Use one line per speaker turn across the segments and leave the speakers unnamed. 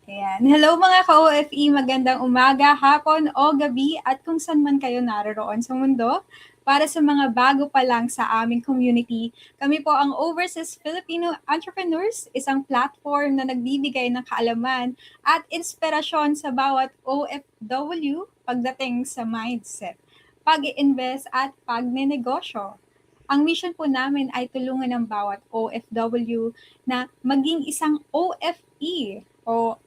Ayan. Hello mga ka-OFE, magandang umaga, hapon o gabi at kung saan man kayo naroroon sa mundo. Para sa mga bago pa lang sa aming community, kami po ang Overseas Filipino Entrepreneurs, isang platform na nagbibigay ng kaalaman at inspirasyon sa bawat OFW pagdating sa mindset, pag-iinvest at pagnenegosyo. Ang mission po namin ay tulungan ng bawat OFW na maging isang OFE o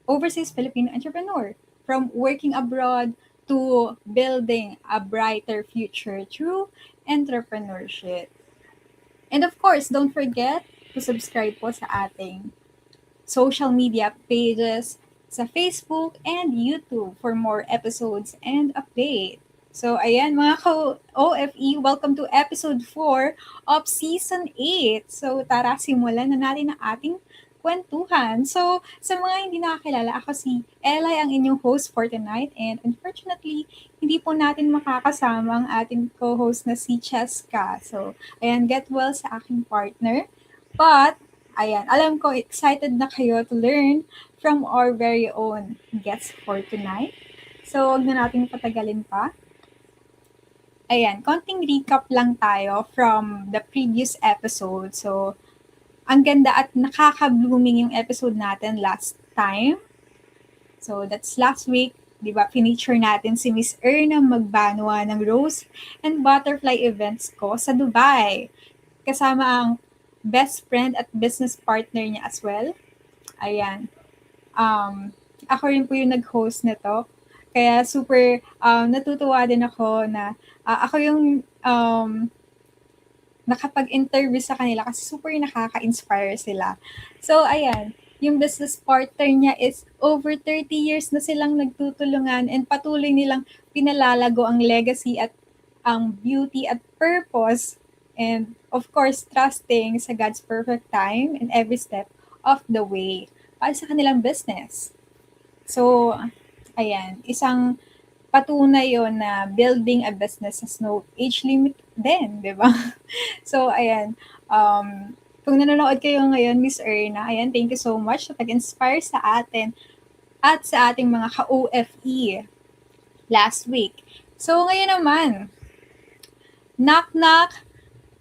Overseas Filipino Entrepreneur, from working abroad to building a brighter future through entrepreneurship. And of course, don't forget to subscribe po sa ating social media pages sa Facebook and YouTube for more episodes and update. So, ayan mga OFE, welcome to episode 4 of season 8. So, tara, simulan na natin ang ating kwentuhan. So, sa mga hindi nakakilala, ako si Eli, ang inyong host for tonight. And unfortunately, hindi po natin makakasama ang ating co-host na si Cheska. So, ayan, get well sa aking partner. But, ayan, alam ko excited na kayo to learn from our very own guest for tonight. So, wag na natin patagalin pa. Ayan, konting recap lang tayo from the previous episode. So, ang ganda at nakaka-blooming yung episode natin last time. So, that's last week. Diba, finiture natin si Miss Erna Magbanwa ng Rose and Butterfly Events ko sa Dubai. Kasama ang best friend at business partner niya as well. Ayan. Ako rin po yung nag-host nito. Kaya super natutuwa din ako na ako yung nakapag-interview sa kanila kasi super nakaka-inspire sila. So, ayan, yung business partner niya is over 30 years na silang nagtutulungan and patuloy nilang pinalalago ang legacy at ang beauty at purpose and of course, trusting sa God's perfect time in every step of the way para sa kanilang business. So, ayan, isang patunay yon na building a business has no age limit din, di ba? So, ayan, kung nanonood kayo ngayon, Miss Erna, ayan, thank you so much sa pag-inspire sa atin at sa ating mga ka-OFE last week. So, ngayon naman, knock, knock,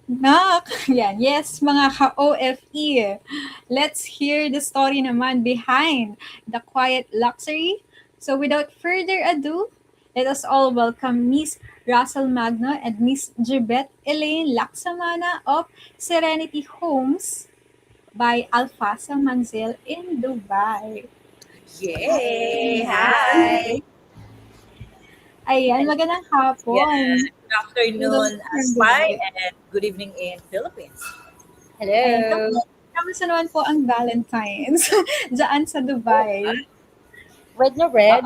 knock. Yan, yes, mga ka-OFE. Let's hear the story naman behind the quiet luxury. So without further ado, let us all welcome Miss Russell Magno and Miss Jibet Elaine Laksamana of Serenity Homes by Alfasa Manzil in Dubai.
Yay! Hi!
Ayan, magandang hapon.
Yeah. Good afternoon, Spy, and good evening in Philippines.
Hello! Kamusta naman po ang Valentine's dyan sa Dubai?
Red na red.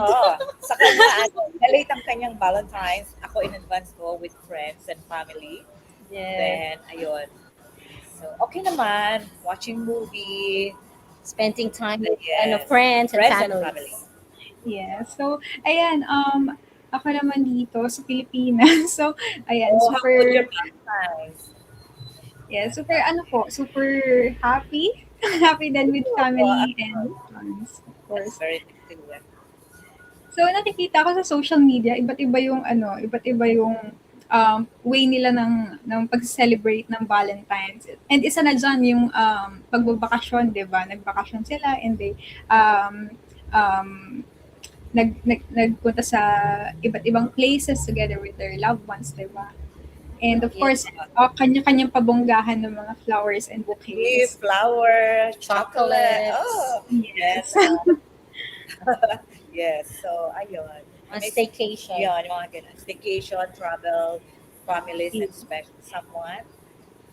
Sa kanya, na-late ang kanyang Valentine's. Ako in advance ko with friends and family.
Yeah.
Then, ayun. So, okay naman. Watching movie.
Spending time with
Yes.
friends and
Friends and
family.
family.
Yeah. So, ayan, ako naman dito sa Pilipinas. So, ayan,
Oh, how
super,
good your Valentine's?
super happy. Happy din with family and friends, of
That's
course.
very good to hear.
So, nakikita ko sa social media, iba't iba yung way nila ng pag-celebrate ng Valentine's. And isa na dyan yung pagbabakasyon, di ba? Nagbakasyon sila and they um, nagpunta sa iba't ibang places together with their loved ones, di ba? And of course, kanya-kanyang pabonggahan ng mga flowers and
Beef,
bouquets.
flower, chocolate.
Chocolates.
Oh,
Yes.
yes. So, ayun.
On
May-
staycation.
Yun, yung mga ganun. Staycation, travel, families, and special someone.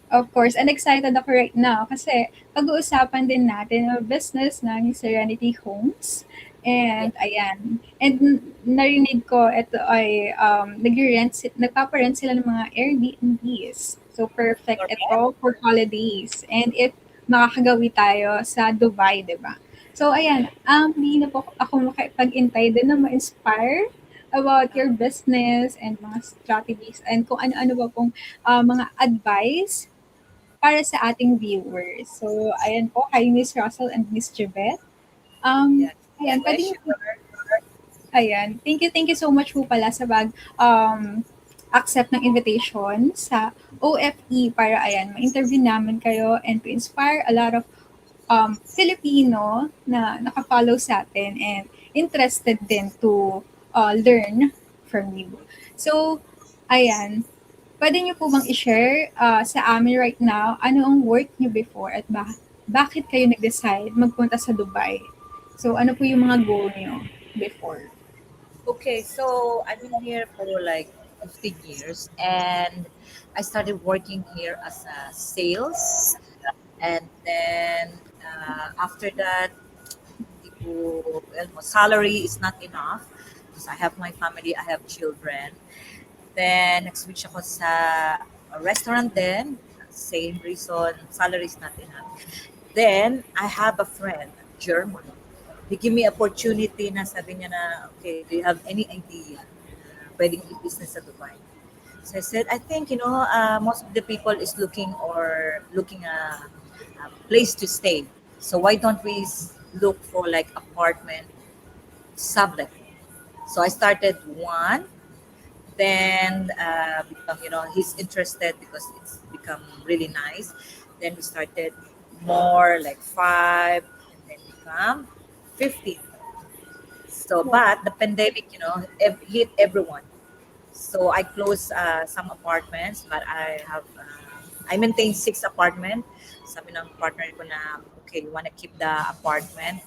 Of course, and excited ako right now kasi pag-uusapan din natin ang business ng Serenity Homes. And ayan, and narinig ko ito ay nagpapa-rent sila ng mga Airbnbs. So perfect
Correct.
ito for holidays. And if makakagawi tayo sa Dubai, di ba? So ayan, hindi na po ako makipag-intay din na ma-inspire about your business and mga strategies and kung ano-ano ba pong mga advice para sa ating viewers. So, ayan po, hi Miss Russell and Miss Jabet. Um,
Yeah.
ayan, pwede niyo po,
Pleasure.
ayan, thank you so much po pala sa accept ng invitation sa OFE para ayan, ma-interview namin kayo and to inspire a lot of Filipino na naka-follow sa atin and interested din to learn from you. So, ayan, pwede niyo po bang i-share sa amin right now ano ang work niyo before at bakit kayo nag-decide magpunta sa Dubai? So, ano po yung mga goal niyo before?
Okay, so I've been here for like 15 years, and I started working here as a sales, and then after that, hindi ko, well, salary is not enough because I have my family, I have children. Then nag-switch ako sa a restaurant then, same reason, salary is not enough. Then I have a friend, German. He gave me opportunity na sabi niya na, okay, do you have any idea na pwedeng i-business sa Dubai? So I said, I think, most of the people is looking a place to stay. So why don't we look for like apartment sublet? So I started one, then become, he's interested because it's become really nice. Then we started more like five, and then become 15. So, but the pandemic, hit everyone. So I closed some apartments, but I maintain 6 apartments. Sabi ng partner ko na, okay, you want to keep the apartment?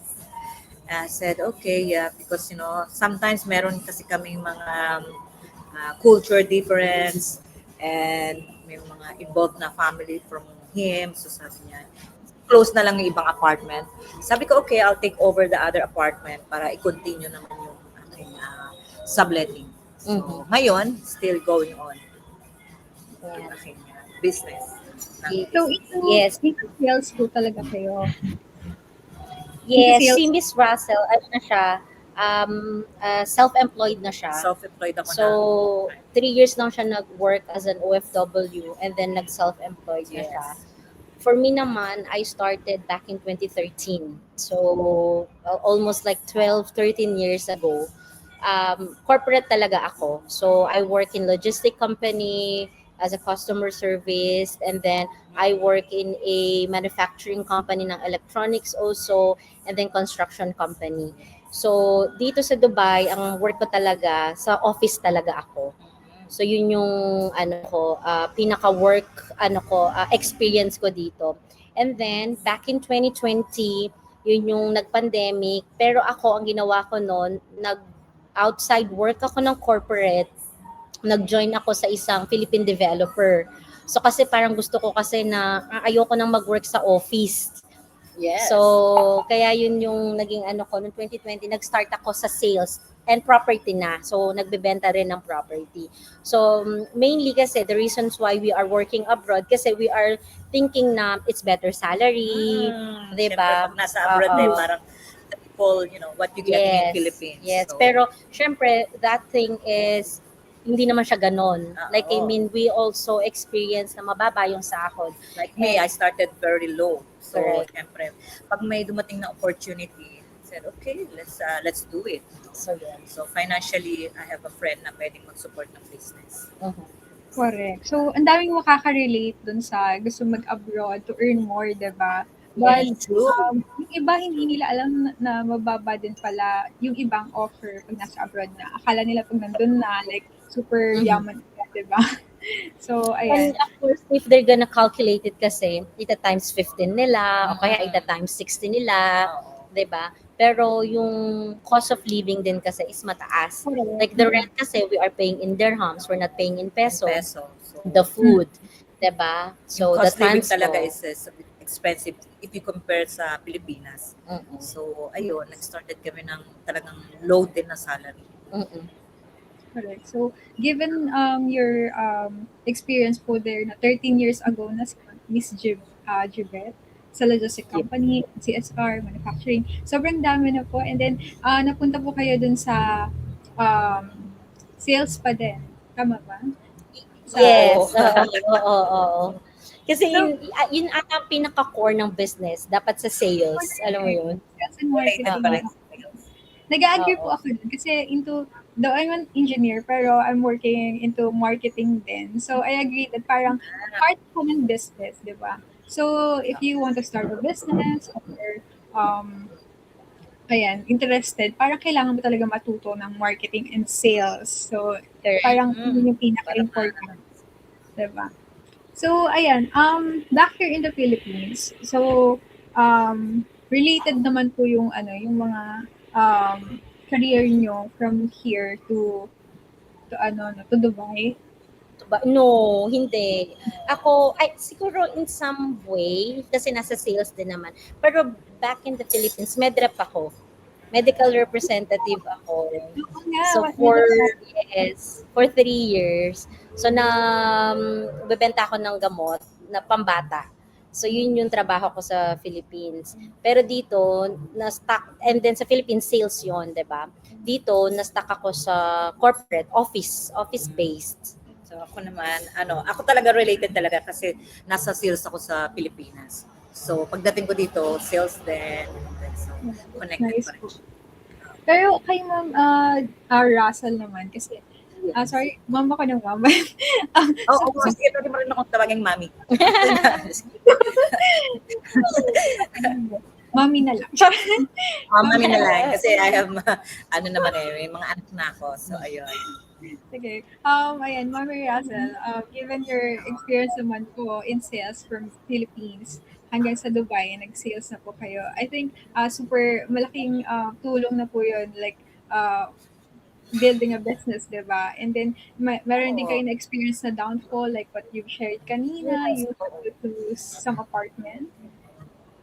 And I said, okay, yeah, because, sometimes meron kasi kaming mga culture difference, and may mga involved na family from him. So sabi niya, close na lang yung ibang apartment. Sabi ko, okay, I'll take over the other apartment para i-continue naman yung aking subletting. So, ngayon, still going on yung
Yeah.
aking business.
Ye-
So, ito,
Yes.
ito sales po talaga kayo. Ito
Yes,
sales.
si Miss Russell, ano na siya, self-employed na siya.
Self-employed ako
So, 3 years lang siya nag-work as an OFW and then nag-self-employed na siya.
Yes.
For me naman, I started back in 2013. So, almost like 12, 13 years ago. Corporate talaga ako. So, I work in logistic company as a customer service, and then I work in a manufacturing company ng electronics also, and then construction company. So, dito sa Dubai, ang work ko talaga, sa office talaga ako. So yun yung pinaka-work experience ko dito. And then back in 2020, yun yung nag-pandemic, pero ako ang ginawa ko noon, outside work ako ng corporate, nag-join ako sa isang Philippine developer. So kasi parang gusto ko kasi na ayoko nang mag-work sa office.
Yes.
So, kaya yun yung naging ko, noong 2020, nag-start ako sa sales and property na. So, nagbebenta rin ng property. So, mainly kasi, the reasons why we are working abroad, kasi we are thinking na it's better salary,
Siyempre,
diba?
pag nasa abroad parang the people, what you get in
Yes,
Philippines.
yes.
So,
Pero, syempre, that thing is, hindi naman siya ganon. Like, I
Oo.
mean, we also experience na mababa yung sahod.
like me, I started very low. So,
Correct.
siyempre, pag may dumating na opportunity, I said, okay, let's do it.
So, yeah.
So, financially, I have a friend na pwedeng mag-support ng business.
Correct. So, ang daming makaka-relate dun sa gusto mag-abroad to earn more, diba? But,
Yes, true.
yung iba hindi nila alam na mababa din pala yung ibang offer pag nasa abroad na. Akala nila pag nandun na, like, super yaman ka, diba? So, ayan.
And of course, if they're gonna calculate it kasi, ita times 15 nila, o kaya ita times 60 nila,
Oo.
'di ba? Pero yung cost of living din kasi is mataas.
Correct.
Like the rent kasi, we are paying in dirhams, we're not paying in pesos.
Peso. So,
The food, 'di ba? So
yung
the
cost living
transport.
talaga is a bit expensive if you compare sa Pilipinas.
Mm-mm.
So, ayun, nag-started kami ng talagang low din na salary.
Mm-mm.
Correct. So, given your experience po there na 13 years ago na si Miss Jibet sa logistic company, CSR, manufacturing, sobrang dami na po. And then, napunta po kayo dun sa sales pa din. Tama ba?
Yes,
Oo.
oo. Kasi
So,
yun ata ang pinaka-core ng business, dapat sa sales, alam mo yun?
Sales and
Related
marketing.
pa rin sa sales.
Nag-agree po
Oo.
ako dun kasi though I'm an engineer, pero I'm working into marketing din. So, I agree that parang part ko ng business, di ba? So, if you want to start a business or um, interested, parang kailangan mo talaga matuto ng marketing and sales. So,
Correct.
parang yun yung
Para
pinaka-important, di ba? So, back here in the Philippines. So, related naman po yung yung mga career nyo from here to Dubai.
No, hindi. Ako, ay, siguro in some way, kasi nasa sales din naman. Pero back in the Philippines, medrep ako. Medical representative ako.
Oo nga,
So
medyo
for yes, for 3 years. So bebenta ako ng gamot na pambata. So yun yung trabaho ko sa Philippines. Pero dito na-stuck, and then sa Philippines sales yon, 'di ba? Dito na-stuck ako sa corporate office based.
So ako naman, ako talaga related talaga kasi nasa sales ako sa Pilipinas. So pagdating ko dito, sales din. So connected
nice
pa rin
po.
siya.
Pero kay Ma'am Russell naman, kasi, sorry, ma'am ako ng mama.
Oo, sige, pwede mo rin akong tawaging mami.
Mami na lang.
Mami na lang kasi I have, naman may mga anak na ako. So ayun.
Okay. Mami Russell, given your experience naman po in sales from Philippines hanggang sa Dubai, nag-sales na po kayo. I think super malaking tulong na po yun, like building a business, di ba? And then, meron din kayo
Oo.
na experience na downfall, like what you've shared kanina,
Yes,
you had
oo.
to lose some apartment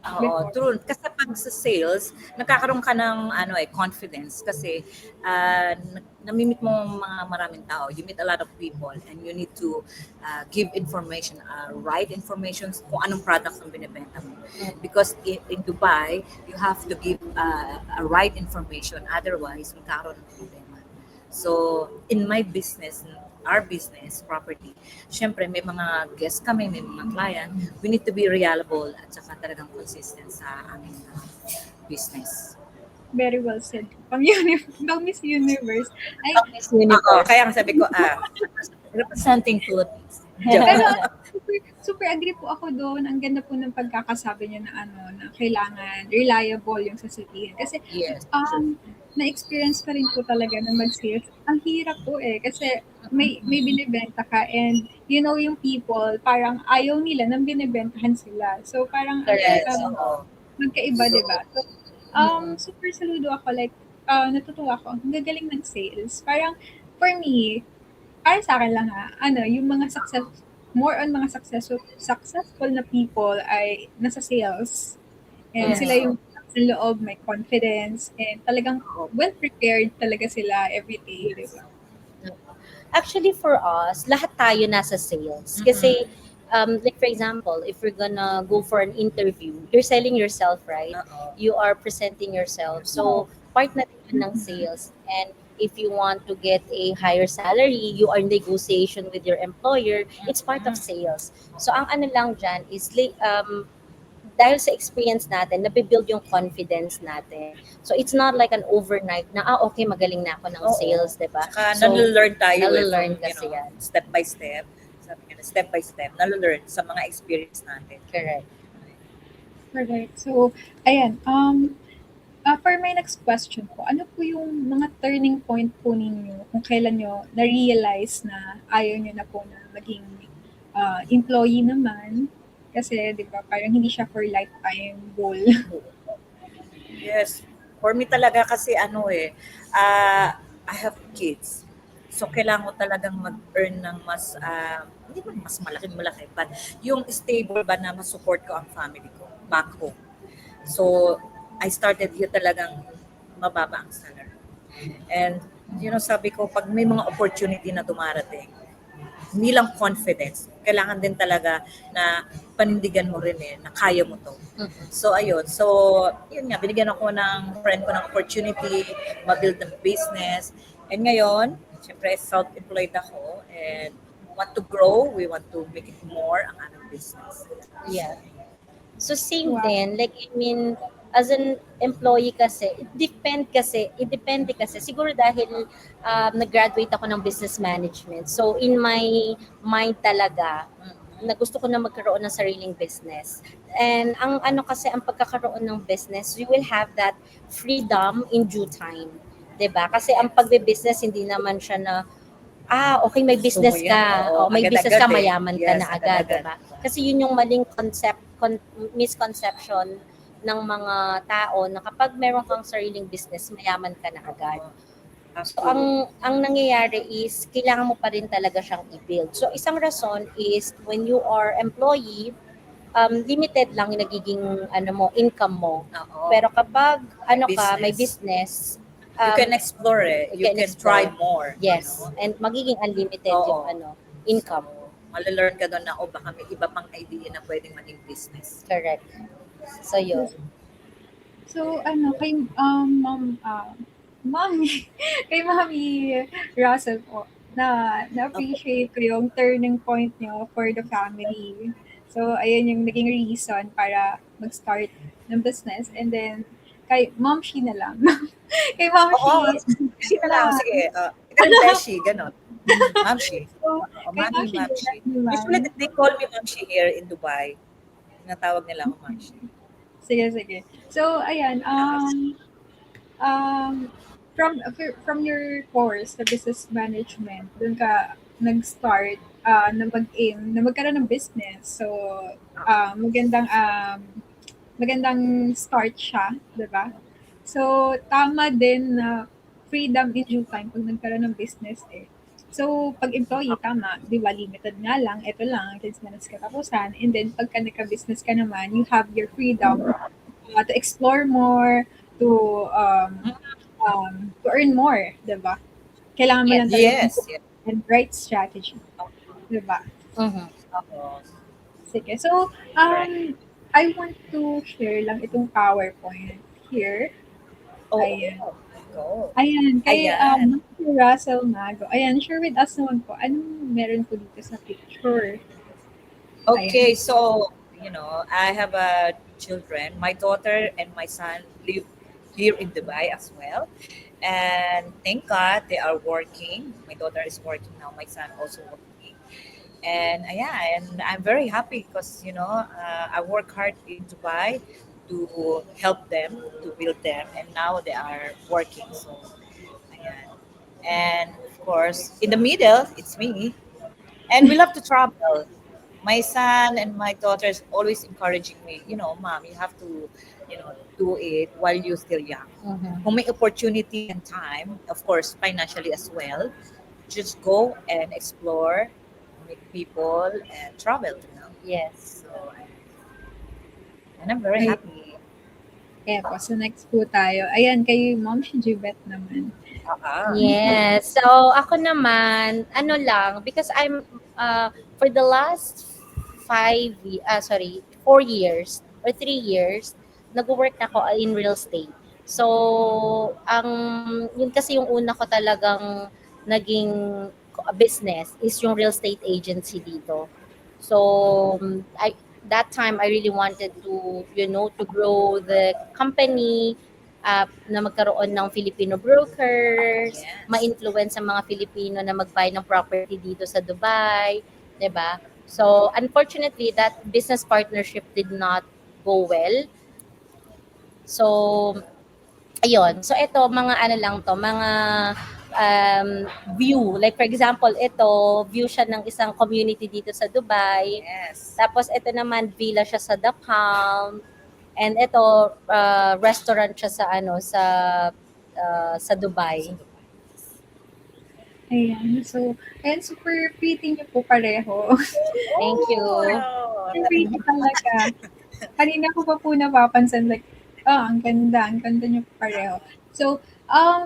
Oo,
before.
true. Kasi pag sa sales, nagkakaroon ka ng confidence kasi namimit mo mga maraming tao. You meet a lot of people and you need to give information, right information kung anong products ang binibenta mo. Because in Dubai, you have to give a right information. Otherwise, magkakaroon ng problema. So, in my business, our business, property, syempre may mga guests kami, may mga client, we need to be reliable at saka talagang consistent sa aming business.
Very well said. Pang Miss Universe. Ay,
Miss
Oo,
Universe.
kaya nga sabi ko, representing Philippines.
pero super agree po ako doon. Ang ganda po ng pagkakasabi niya na na kailangan reliable yung sasabihin. Kasi
Yes, true.
na-experience ko rin po talaga na mag-sales. Ang hirap po kasi may binibenta ka and you know yung people, parang ayaw nila nang binibentahan sila. So parang
Correct.
Yes, oo.
magkaiba,
So,
di ba? So, super saludo ako. Like, natutuwa ako. Ang gagaling ng sales. Parang, for me, para sa akin lang yung mga more on mga successful na people ay nasa sales. And
yes,
sila yung sa loob, may confidence, and talagang
oo.
well-prepared talaga sila every day, di ba?
Actually, for us, lahat tayo nasa sales. Kasi, like for example, if we're gonna go for an interview, you're selling yourself, right?
Oo.
You are presenting yourself. So, part na din yun ng sales. And if you want to get a higher salary, you are in negotiation with your employer, it's part of sales. So, ang ano lang dyan is, dahil sa experience natin, nabibuild yung confidence natin. So, it's not like an overnight na, okay, magaling na ako ng
Oo.
sales, di ba?
Saka
So,
nalalearn tayo
nalalearn
from,
kasi yan.
step by step. Sabi nga, step by step, nalalearn sa mga experience natin.
Correct.
Correct. So, ayan. For my next question po, ano po yung mga turning point po ninyo kung kailan nyo na-realize na ayaw nyo na po na maging employee naman? Kasi, di ba, parang hindi siya for lifetime goal.
Yes. For me talaga kasi I have kids. So, kailangan ko talagang mag-earn ng mas, hindi man mas malaki, but yung stable ba na mas-support ko ang family ko back home. So, I started here talagang mababa ang salary. And, sabi ko, pag may mga opportunity na dumarating, hindi lang confidence, kailangan din talaga na panindigan mo rin na kaya mo to. So, ayun. So, yun nga, binigyan ako ng friend ko ng opportunity, ma-build ng business. And ngayon, syempre, self-employed ako and want to grow, we want to make it more ang aming business.
Yeah. So, same
Wow.
din. Like, I mean, as an employee kasi, it depende kasi, siguro dahil nag-graduate ako ng business management. So, in my mind talaga, na gusto ko na magkaroon ng sariling business. And ang ano kasi, ang pagkakaroon ng business, you will have that freedom in due time. 'Di ba? Kasi ang pagbe-business, hindi naman siya na, okay, may
Gusto mo
business
yan,
ka.
oo,
May business ka,
agad-agad eh.
mayaman ka
Yes,
na agad,
agad-agad.
'di ba? Kasi yun yung maling misconception ng mga tao na kapag meron kang sariling business, mayaman ka na agad. So, ang nangyayari is, kailangan mo pa rin talaga siyang i-build. So, isang rason is, when you are employee, limited lang yung nagiging income mo.
Oo.
Pero kapag may
business.
business,
You can explore it. You can try more.
Yes,
you know?
and magiging unlimited
Oo.
yung income.
Malalearn ka doon na, baka may iba pang idea na pwedeng maging business.
Correct. So, yun.
So, Mami, kay Mami Russell po, na-appreciate ko yung turning point niyo for the family. So, ayun yung naging reason para mag-start ng business. And then, kay Ma'am Shi na lang. Kay Ma'am
Oo,
Shi
Sige lang, sige. Ikaw yung Beshi, ganon. Ma'am Shi.
So, kay Ma'am Shi
Ma'am Shi.
naman.
Usually, they call me Ma'am Shi here in Dubai. Tinatawag nila ako Ma'am Shi.
Sige. So, ayan, from your course sa business management, dun ka nag-start na mag-aim na magkaroon ng business. So, magandang start siya, 'di ba? So, tama din na freedom in due time pag nagkaroon ng business eh. So, pag employee, tama, di ba, limited nga lang, ito lang, 6 minutes katapusan. And then, pagka nagka-business ka naman, you have your freedom to explore more, to earn more, di ba? Kailangan mo lang talaga
Yes.
and right strategy, di ba?
Mhm.
Oo.
Sige. So, I want to share lang itong PowerPoint here.
Oh,
Ayan.
go.
Ayan, kay
Ayan.
Mr. Russell Mago. Ayan, share with us naman po, anong meron po dito sa picture?
Okay, so, I have children. My daughter and my son live here in Dubai as well. And thank God they are working. My daughter is working now. My son also working. And and I'm very happy because, I work hard in Dubai to help them, to build them. And now they are working. So, ayan. And of course, in the middle, it's me. And we love to travel. My son and my daughter is always encouraging me, Mom, you have to, do it while you're still young.
Mhm.
Kung may opportunity and time, of course, financially as well, just go and explore, meet people, and travel.
Yes.
So, and I'm very
Ay.
happy.
Kaya po, so next po tayo. Ayan, kay Ma'am Shijibet naman.
Yes. So, ako naman, because I'm, for the last 4 years or 3 years, nag-work na ako in real estate. So, yun kasi yung una ko talagang naging business is yung real estate agency dito. So, that time I really wanted to grow the company, na magkaroon ng Filipino brokers,
Yes.
ma-influence ang mga Filipino na mag-buy ng property dito sa Dubai, 'di ba? So, unfortunately, that business partnership did not go well. So, ayun. So, ito, mga mga view. Like, for example, ito, view siya ng isang community dito sa Dubai.
Yes.
Tapos, ito naman, villa siya sa The Palm. And ito, restaurant siya sa Dubai.
Ayan, so, super pretty niyo po pareho.
Thank you.
Super pretty talaga. Kanina ko pa po napapansin, like, ang ganda niyo po pareho. So,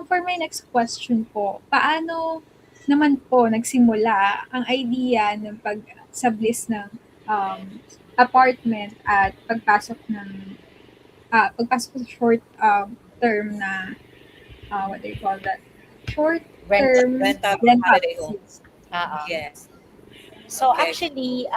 for my next question po, paano naman po nagsimula ang idea ng pag-sublease ng apartment at pagpasok sa short term na, what do you call that? Short term
Rental
rental.
holiday homes.
Oo.
Yes.
So
Okay.
actually,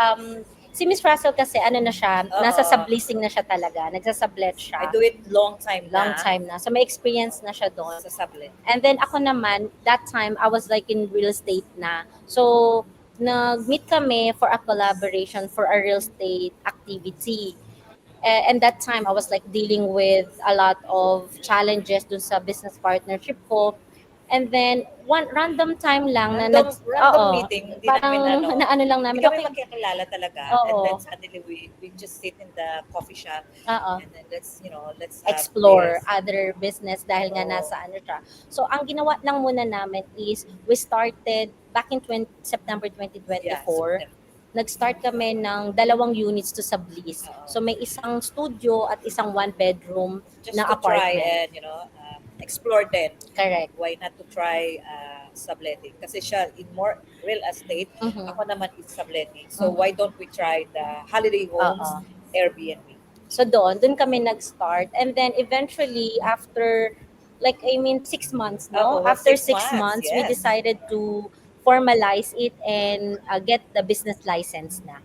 Si Miss Russell kasi ano na siya, nasa
Oo.
subleasing na siya talaga. Nagsasublet
I
siya.
do it long time
Long
na
time na. So may experience na siya doon.
sa sublet.
And then ako naman, that time, I was like in real estate na. So, nag-meet kami for a collaboration for a real estate activity. And that time, I was like dealing with a lot of challenges dun sa business partnership ko. And then, one random time lang na
Random meeting, hindi
parang
namin ano,
naano lang
hindi
namin,
kami
okay,
magkakilala talaga. And
oo,
then suddenly we just sit in the coffee shop
oo,
and then let's
explore
yes.
other business dahil nga
Oo.
nasa ano siya. So, ang ginawa lang muna namin is we started back in September
Yeah,
2024.
September.
Nag-start kami ng 2 units to sublease.
Oo.
So, may isang studio at isang one-bedroom
Just
na
to try
apartment.
and explore din.
Correct.
Why not to try subletting? Kasi siya in more real estate,
Mhm.
ako naman is subletting. So
Mhm.
why don't we try the holiday homes,
Oo.
Airbnb?
So doon kami nag-start, and then eventually after, like, I mean, 6 months, no?
Oo,
After
6
six
months,
months, we
yes.
decided to formalize it and get the business license na.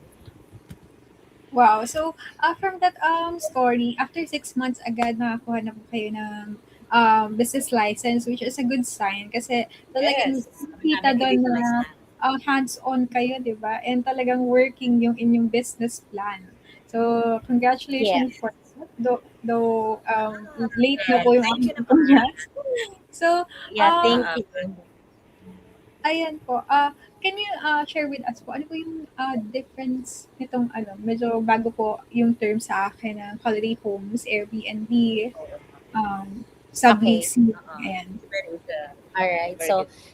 Wow. So, from that story, after 6 months agad nakakuha na po kayo ng business license, which is a good sign kasi talagang
Yes.
kita
Namin
doon
i-legalize
na
na.
hands-on kayo, di ba? And talagang working yung inyong business plan. So, congratulations
Yes.
for that. Though late na po yung
Thank you
aming
naman.
congrats. So,
Yeah, thank
uh,
you.
ayan po. Can you share with us po, ano po yung difference nitong medyo bago po yung term sa akin ng holiday homes, Airbnb,
Okay.
subleasing, ayan.
Very good.
Alright.
Very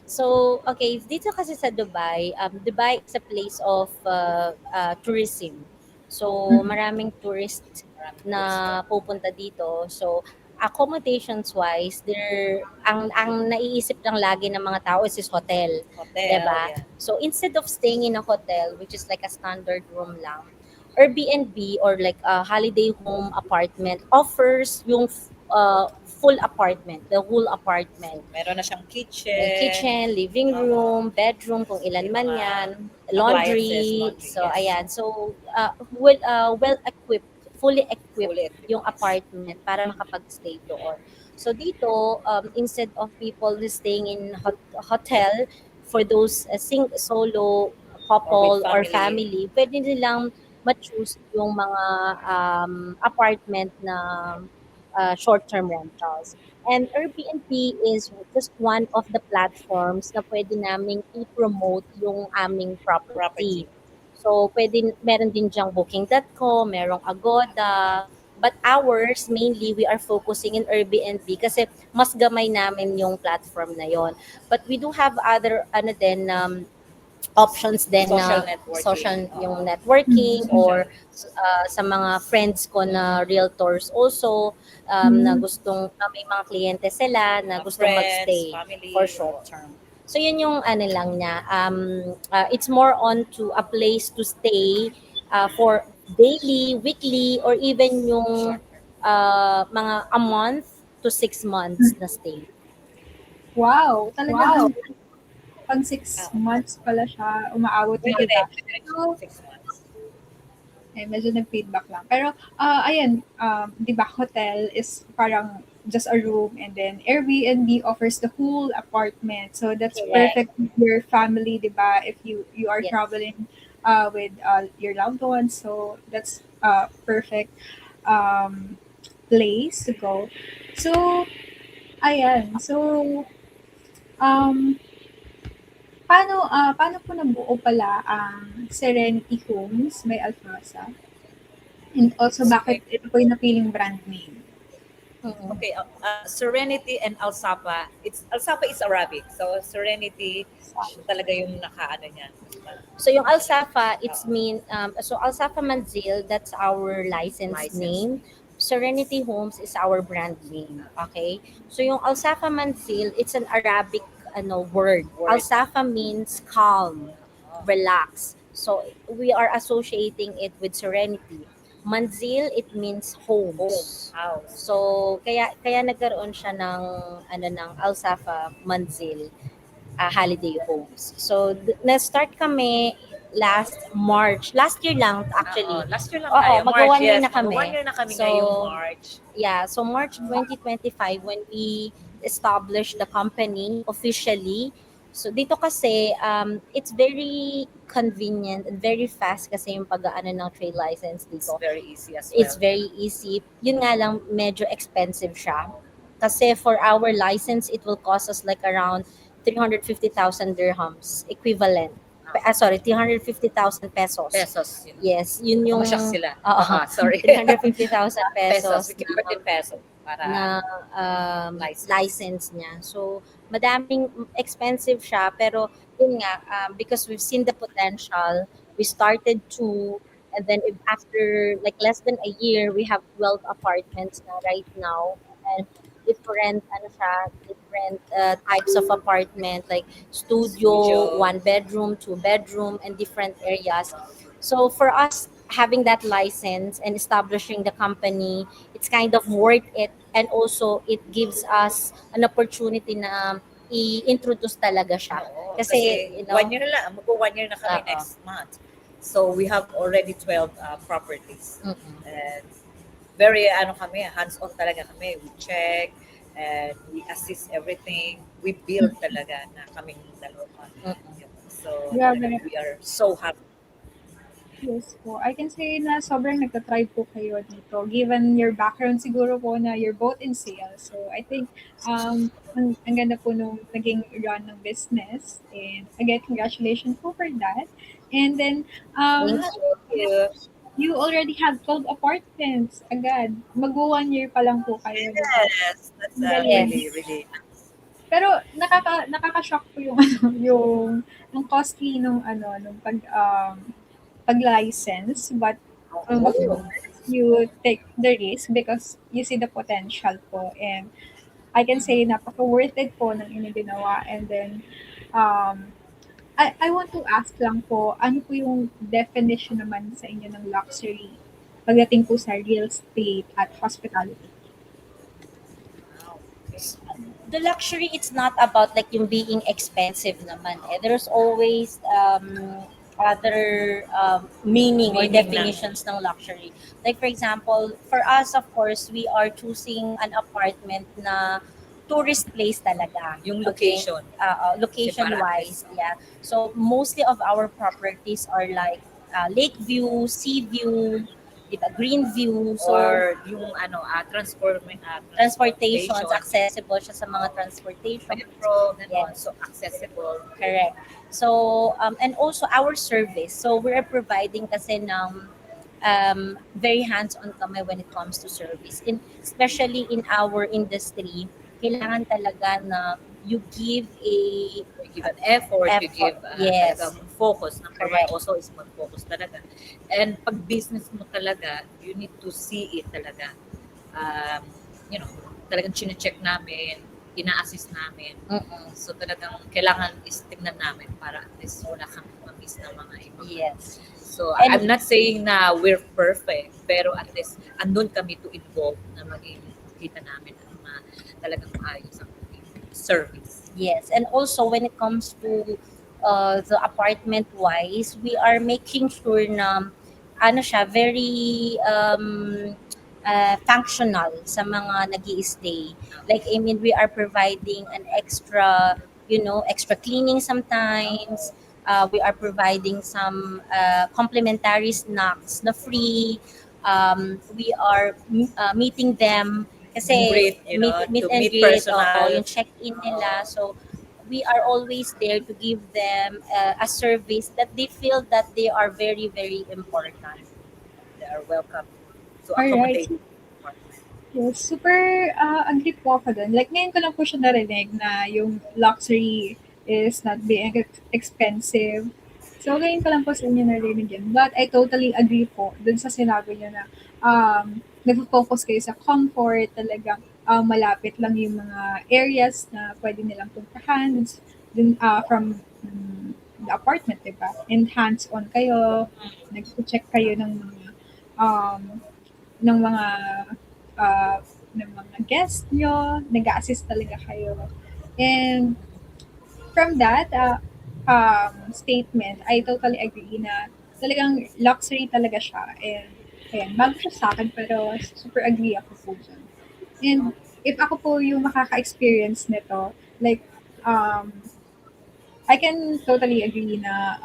So,
good.
okay, dito kasi sa Dubai, Dubai is a place of tourism. So,
Mhm.
maraming tourists
Maraming
na
tourist.
pupunta dito. So, accommodations wise, ang naiisip lang lagi ng mga tao is hotel,
Hotel,
'di ba?
yeah.
So, instead of staying in a hotel, which is like a standard room lang, Airbnb or like a holiday home apartment offers yung full apartment, the whole apartment.
So, meron na siyang
May
kitchen,
kitchen, living room, bedroom kung ilan
may
man
mga
yan,
appliances,
laundry.
laundry,
So,
yes.
ayan. So, well equipped, fully equipped
Fully equipped,
yung
yes.
apartment para makapag-stay doon. So, dito, instead of people staying in hotel, for those solo couple or family, pwede nilang ma-choose yung mga apartment na short-term rentals. And Airbnb is just one of the platforms na pwede naming i-promote yung aming
Property.
property. So, meron din diyang booking.com, merong Agoda, but ours, mainly, we are focusing in Airbnb kasi mas gamay namin yung platform na yon. But we do have other, options din
Social
na
networking.
social,
Oo.
yung networking,
Mhm.
or sa mga friends ko na realtors also, na gustong may mga kliyente sila na
Mga
gustong
friends,
magstay
family,
for short term. So yun yung ano lang niya, it's more on to a place to stay for daily, weekly, or even yung
short term.
mga a month to 6 months na stay.
Wow, talagang pag
Ah,
6 months pala siya umaabot na,
pwede
di ba?
rin.
So,
6 months.
medyo nag-feedback lang. Pero, ayan, di ba, hotel is parang just a room, and then Airbnb offers the whole apartment. So that's
Correct.
perfect with your family, di ba? If you are
Yes.
traveling with your loved ones, so that's perfect place to go. So, ayan. So, um, paano po nabuo pala ang Serenity Homes by Alfasa? And also, bakit
Okay.
ito po yung napiling brand name?
Mm-mm.
Okay, Serenity and Alsapa. Alsapa is Arabic. So Serenity siya talaga yung nakaano niya.
So yung Alsafa, so Alsafa Manzil, that's our license
License.
name. Serenity Homes is our brand name. Okay? So yung Alsafa Manzil, it's an Arabic word. Alsafa means calm, relax. So we are associating it with serenity. Manzil, it means
Home,
homes.
house.
So kaya nagkaroon siya ng Alsafa Manzil holiday homes. So, na-start kami last March. Last year lang actually.
Last year lang
Oo,
tayo.
magwa
March,
1 year
yes.
na kami.
Magwa 1 year na kami
So,
ngayong March.
Yeah, so March 2025 when we established the company officially. So dito kasi it's very convenient and very fast kasi yung pag-aano ng trade license
It's
dito.
very easy as
It's
well.
very easy. Yun nga lang medyo expensive siya. Kasi for our license it will cost us like around 350,000 dirhams equivalent. Sorry, 350,000 pesos.
Pesos.
Yes, yun yung
Mashock sila.
Oo.
Sorry.
350,000
Pesos.
pesos
We convert in peso para
na
license.
license niya. So, madaming expensive siya, pero yun nga, because we've seen the potential, we started to, and then after like less than a year, we have 12 apartments na right now, and different, ano siya, different types of apartment, like studio,
Studio.
1 bedroom, 2 bedroom, and different areas. So, for us, having that license and establishing the company, it's kind of worth it, and also it gives us an opportunity na i-introduce talaga siya
Oo,
kasi you know
1 year lang. Magpo 1 year na kami
Oo.
next month. So we have already 12 properties.
Mm-mm.
And very kami, hands-on talaga kami. We check and we assist everything. We build talaga na kaming dalawa.
Mm-mm.
So
Grabe.
talaga, we are so happy.
Yes po. I can say na sobrang nagtatry po kayo dito. Given your background siguro po na you're both in sales. So I think ang ganda po nung naging run ng business. And again, congratulations po for that. And then,
Thank
Thank you.
you already have 12 apartments agad. Magwo 1 year pa lang po kayo, di ba?
Yes, that's
Ang galing.
really, really.
Pero nakaka-shock po yung yung costly nung pag-license, but of
Oh,
course, you take the risk because you see the potential po, and I can say napaka worth it po ng inyong ginawa. And then um I want to ask lang po, ano po yung definition naman sa inyo ng luxury pagdating po sa real estate at hospitality?
wow.
The luxury, it's not about like yung being expensive naman eh. There's always other meaning or
Meaning
definitions ng luxury. Like for example, for us of course, we are choosing an apartment na tourist place talaga.
Yung
Okay?
location.
Location
Kasi para
wise, yeah. So mostly of our properties are like lake view, sea view, diba, green view. So
Or yung
transportations, accessible siya sa mga transportation.
metro, ganun.
Yes.
So accessible.
Correct. So, and also our service. So, we're providing kasi ng very hands-on kami when it comes to service. Especially in our industry, kailangan talaga na you give
You give an effort, you
Effort,
give
yes.
talagang focus. Number
Correct.
one also is mag-focus talaga. And pag business mo talaga, you need to see it talaga. Talagang chine-check namin, ina-assist namin.
Mm-mm.
So talagang kailangan is tignan namin para at least wala kang ma-miss na mga iba.
Yes.
So
And-
I'm not saying na we're perfect, pero at least andun kami to involve na maging kita namin na talagang maayos ang service.
Yes, and also when it comes to the apartment wise, we are making sure na ano siya, very functional sa mga nag-i-stay. Like I mean, we are providing an extra, extra cleaning sometimes. We are providing some complimentary snacks na free. We are meeting them kasi
Greet,
meet
to
and
meet
greet,
personal.
yung check-in nila. So, we are always there to give them a service that they feel that they are very, very important.
They are welcome to
Alright.
accommodate.
Yes, super agree po ako dun. Like, ngayon ko lang po siya narinig na yung luxury is not being expensive. So, ngayon ko lang po sa inyo narinig yun. But I totally agree po dun sa sinabi niyo na nag-focus kayo sa comfort, talagang malapit lang yung mga areas na pwede nilang puntahan dun, from the apartment, diba? And hands-on kayo, nag-check kayo um, ng mga uh, ng mga guests nyo, nag-assist talaga kayo. And from that, statement, I totally agree na talagang luxury talaga siya. And ayan, bago siya sa akin, pero super agree ako po dyan. And if ako po yung makaka-experience nito, like, I can totally agree na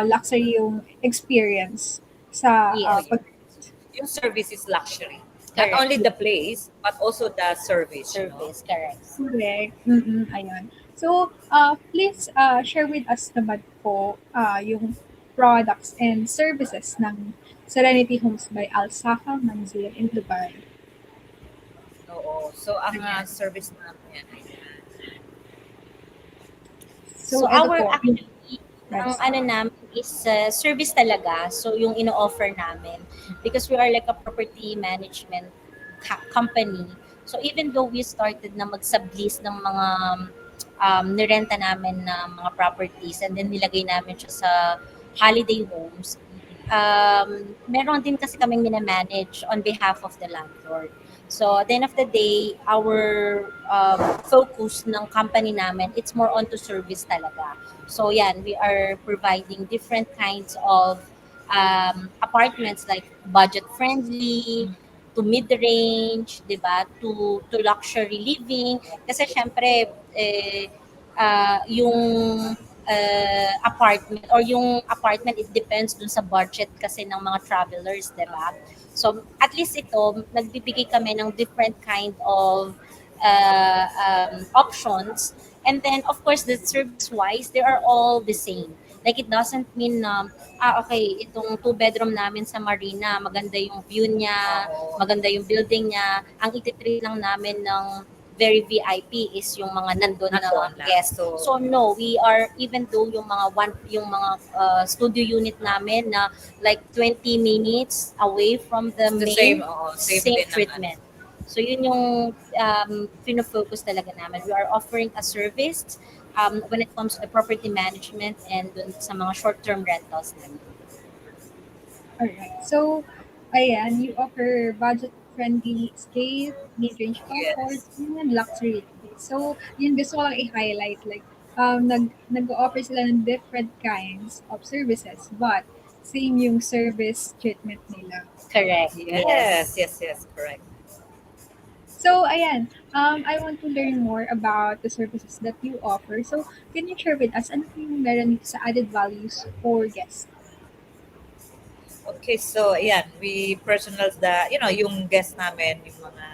luxury yung experience sa
Oh,
Yes,
yeah.
pag
Yung service is luxury. Not
correct.
only the place, but also the service, you know.
Service, correct.
correct. Ayun. So, please share with us naman po yung products and services ng Serenity Homes by Al-Safa Manzil in Dubai.
Oo. So, ang
Ayan.
service namin, ayan.
So
So, ito
our
po.
actually, ang
Yes.
ano namin is service talaga. So yung ino-offer namin because we are like a property management company. So even though we started na mag-sublease ng mga nirenta namin na mga properties and then nilagay namin siya sa holiday homes, meron din kasi kaming minamanage on behalf of the landlord. So, at the end of the day, our focus ng company namin, it's more onto service talaga. So, yan, we are providing different kinds of apartments like budget-friendly, to mid-range, di ba? To luxury living. Kasi syempre, yung apartment or yung apartment, it depends dun sa budget kasi ng mga travelers, di ba? So, at least ito, nagbibigay kami ng different kind of options. And then, of course, the service-wise, they are all the same. Like, it doesn't mean na, okay, itong two-bedroom namin sa Marina, maganda yung view niya,
Oo.
maganda yung building niya. Ang ititreat lang namin ng very VIP is yung mga nandun na
Nandoon lang.
guests. So no, we are, even though yung mga studio unit namin na like 20 minutes away from the
It's the
main,
same, oo. Same
same
din naman.
treatment. So yun yung pinofocus talaga namin. We are offering a service when it comes to the property management and dun sa mga short-term rentals namin.
Alright. So, ayan, you offer budget-friendly escape, mid-range comfort,
Yes.
and luxury living. So, yun gusto ko lang i-highlight. Like, nag-offer sila ng different kinds of services, but same yung service treatment nila.
Correct.
Yes, yes, yes, correct.
So, ayan, I want to learn more about the services that you offer. So, can you share with us ano po yung meron dito sa added values for guests?
Okay, so ayan, we personals yung guest namin, yung mga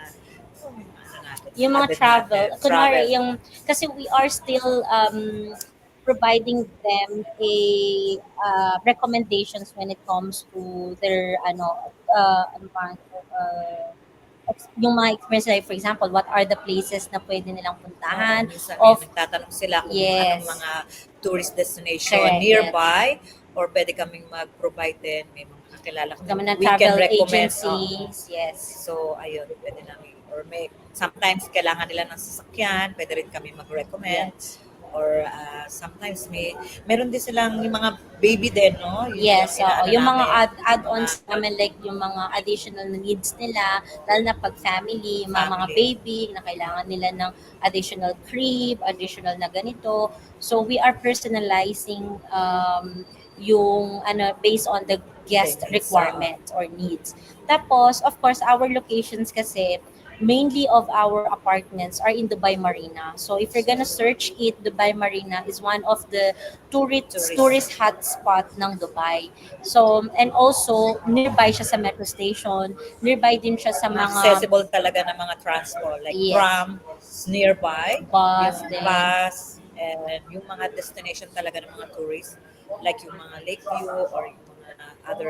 natin,
Yung mga
added
travel,
natin,
kunwari
travel.
yung, kasi we are still providing them a recommendations when it comes to their ano pa, yung mga experience, like for example, what are the places na pwede nilang puntahan
Minsan
of
nagtatanong sila kung
yes,
anong mga tourist destination
correct,
nearby or pwede kaming mag-provide din. May mga kakilala
kami
kami
na
we can
travel
recommend.
agencies, yes,
So, ayun, pwede namin. Or may, sometimes kailangan nila ng sasakyan, pwede rin kami mag-recommend.
yes,
Or sometimes meron din silang yung mga baby din, no?
yes,
inaano
yung mga
namin,
add-ons namin, like yung mga additional needs nila, lalo na pag family, yung mga
Family.
baby na kailangan nila ng additional crib, additional na ganito. So we are personalizing yung based on the guest
Okay, so,
requirements or needs. Tapos, of course, our locations kasi, mainly of our apartments are in Dubai Marina. So if you're gonna search it, Dubai Marina is one of the tourist hotspot ng Dubai. So, and also, nearby siya sa metro station, nearby din siya sa mga
accessible talaga ng mga transport like
Yes.
tram nearby,
bus,
yung
then,
bus, and yung mga destination talaga ng mga tourists like yung mga Lakeview or yung mga other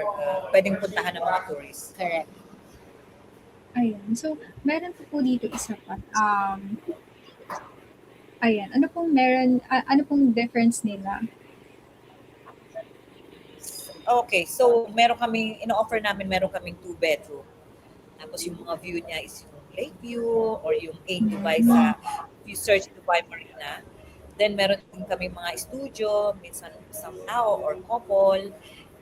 pwedeng puntahan ng mga tourists.
correct.
Ayan. So, meron po dito isa pa. Ayan. Ano pong meron, ano pong difference nila?
Okay, so ino-offer namin, meron kaming 2 bedroom. Tapos yung mga view niya is yung Lakeview or yung A Dubai sa, if you search Dubai Marina. Then meron din kami mga studio, minsan tao or couple.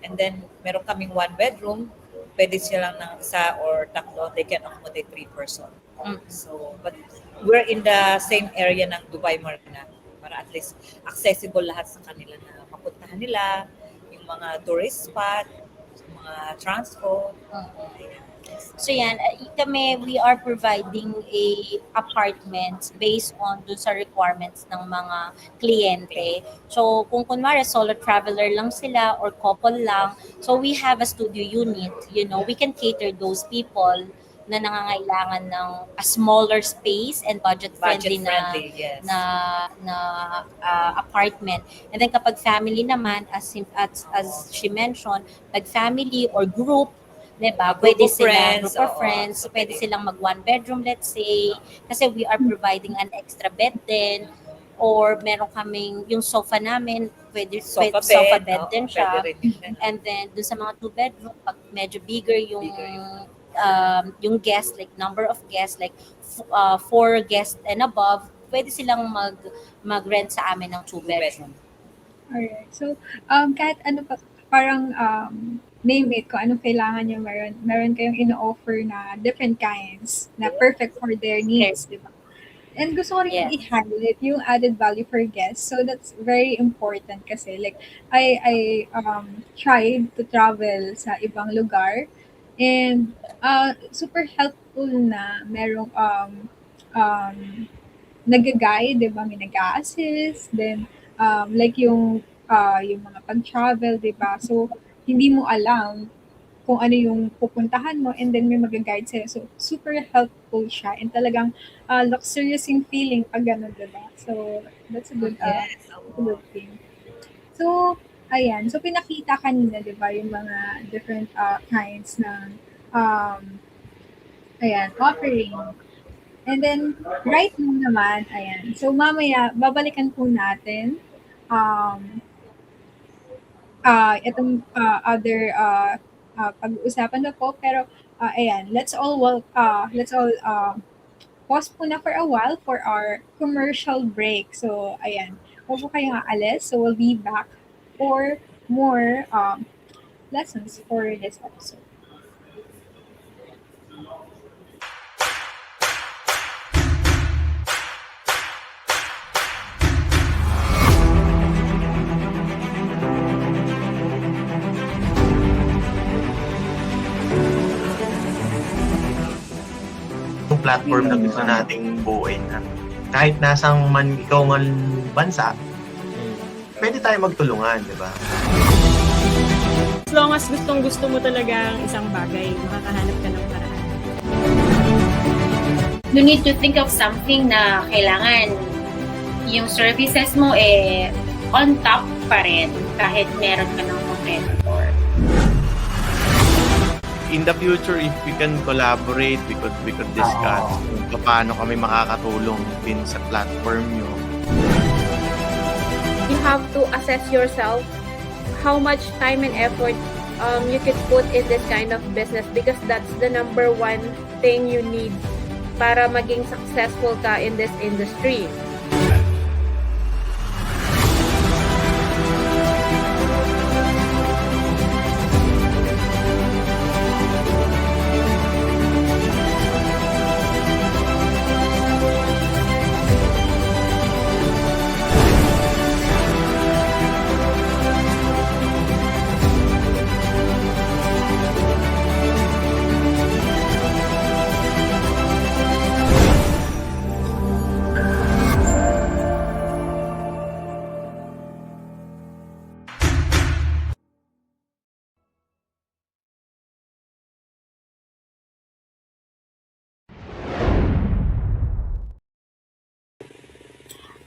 And then meron kaming 1 bedroom, pwede silang ng isa or tatlo, they can accommodate 3 person.
Mm.
So, but we're in the same area ng Dubai Marina, para at least accessible lahat sa kanila na mapuntahan nila, yung mga tourist spot, mga transpo. Ayan.
So yan, kami, we are providing a apartments based on dun sa requirements ng mga kliyente. So kung kunwari solo traveler lang sila or couple lang, so we have a studio unit, we can cater those people na nangangailangan ng a smaller space and budget friendly
Yes.
na apartment. And then kapag family naman, as she mentioned, pag family or group, diba? Pwede sila, group of friends, pwede silang mag one bedroom, let's say, kasi we are providing an extra bed din, or meron kaming, yung sofa namin, sofa bed din siya.
Pwede rin yun.
And then, dun sa mga two bedroom, pag medyo bigger yung yung guest, like number of guests, like 4 guests and above, pwede silang mag-rent sa amin ng two bedroom.
Alright. So, kahit ano pa, parang name it kung anong kailangan nyo, meron kayong ino-offer na different kinds na perfect for their needs, di ba? And gusto ko rin
Yes.
i-highlight yung added value for guests. So that's very important kasi like I tried to travel sa ibang lugar and super helpful na merong nag-guide, 'di ba? May nag-a-assist, then like yung mga pag-travel, 'di ba? So hindi mo alam kung ano yung pupuntahan mo and then may mag-guide sa'yo. So, super helpful siya and talagang luxurious yung feeling pag gano'n, diba? So, that's a good,
Yes.
a good thing. So, ayan. So, pinakita kanina, diba, yung mga different kinds ng offering. And then, right now naman, ayan. So, mamaya, babalikan po natin itong other pag-uusapan na po, pero ayan, let's all pause po na for a while for our commercial break. So, ayan, huwag po kayong aalis. So, we'll be back for more lessons for this episode.
Yung platform na gusto nating buuin na kahit nasang man ikaw ng bansa, pwede tayo magtulungan, di ba?
As long as gustong-gusto mo talaga ang isang bagay, makakahanap ka ng paraan.
You need to think of something na kailangan yung services mo on top pa rin kahit meron ka ng competitor.
In the future, if we can collaborate, we could discuss kung paano kami makakatulong din sa platform nyo.
You have to assess yourself how much time and effort you could put in this kind of business because that's the number one thing you need para maging successful ka in this industry.